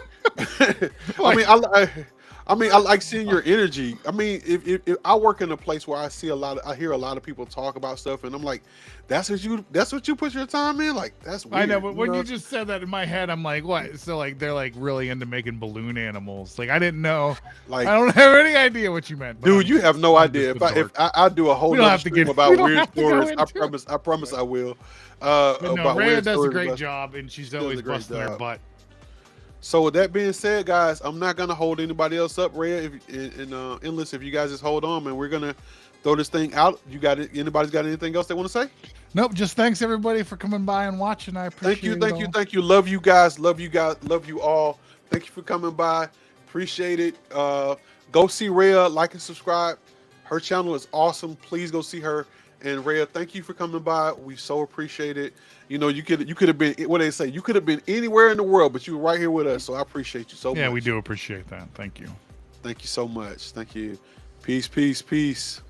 I like seeing your energy. I mean, if I work in a place where I hear a lot of people talk about stuff, and I'm like, that's what you put your time in. Like that's weird. I know, but when you just said that in my head, I'm like, what? So like they're like really into making balloon animals. Like I didn't know. Like I don't have any idea what you meant. but dude, you have no I'm idea. just a If dork. I do a whole We don't nother have to stream get- about we don't weird have to go stories, into I promise I will. But no, About Rhea weird does a stories great about- job, and she's does a always great busting her job. butt. So with that being said, guys, I'm not gonna hold anybody else up, Rhea, and Endless. If you guys just hold on, man, we're gonna throw this thing out. You got it? Anybody's got anything else they want to say? Nope. Just thanks everybody for coming by and watching. I appreciate it. Thank you. Love you guys. Love you all. Thank you for coming by. Appreciate it. Go see Rhea, like and subscribe. Her channel is awesome. Please go see her. And Rhea, thank you for coming by. We so appreciate it. You could have been, what they say, you could have been anywhere in the world, but you were right here with us. So I appreciate you so much. Yeah, we do appreciate that. Thank you. Thank you so much. Thank you. Peace.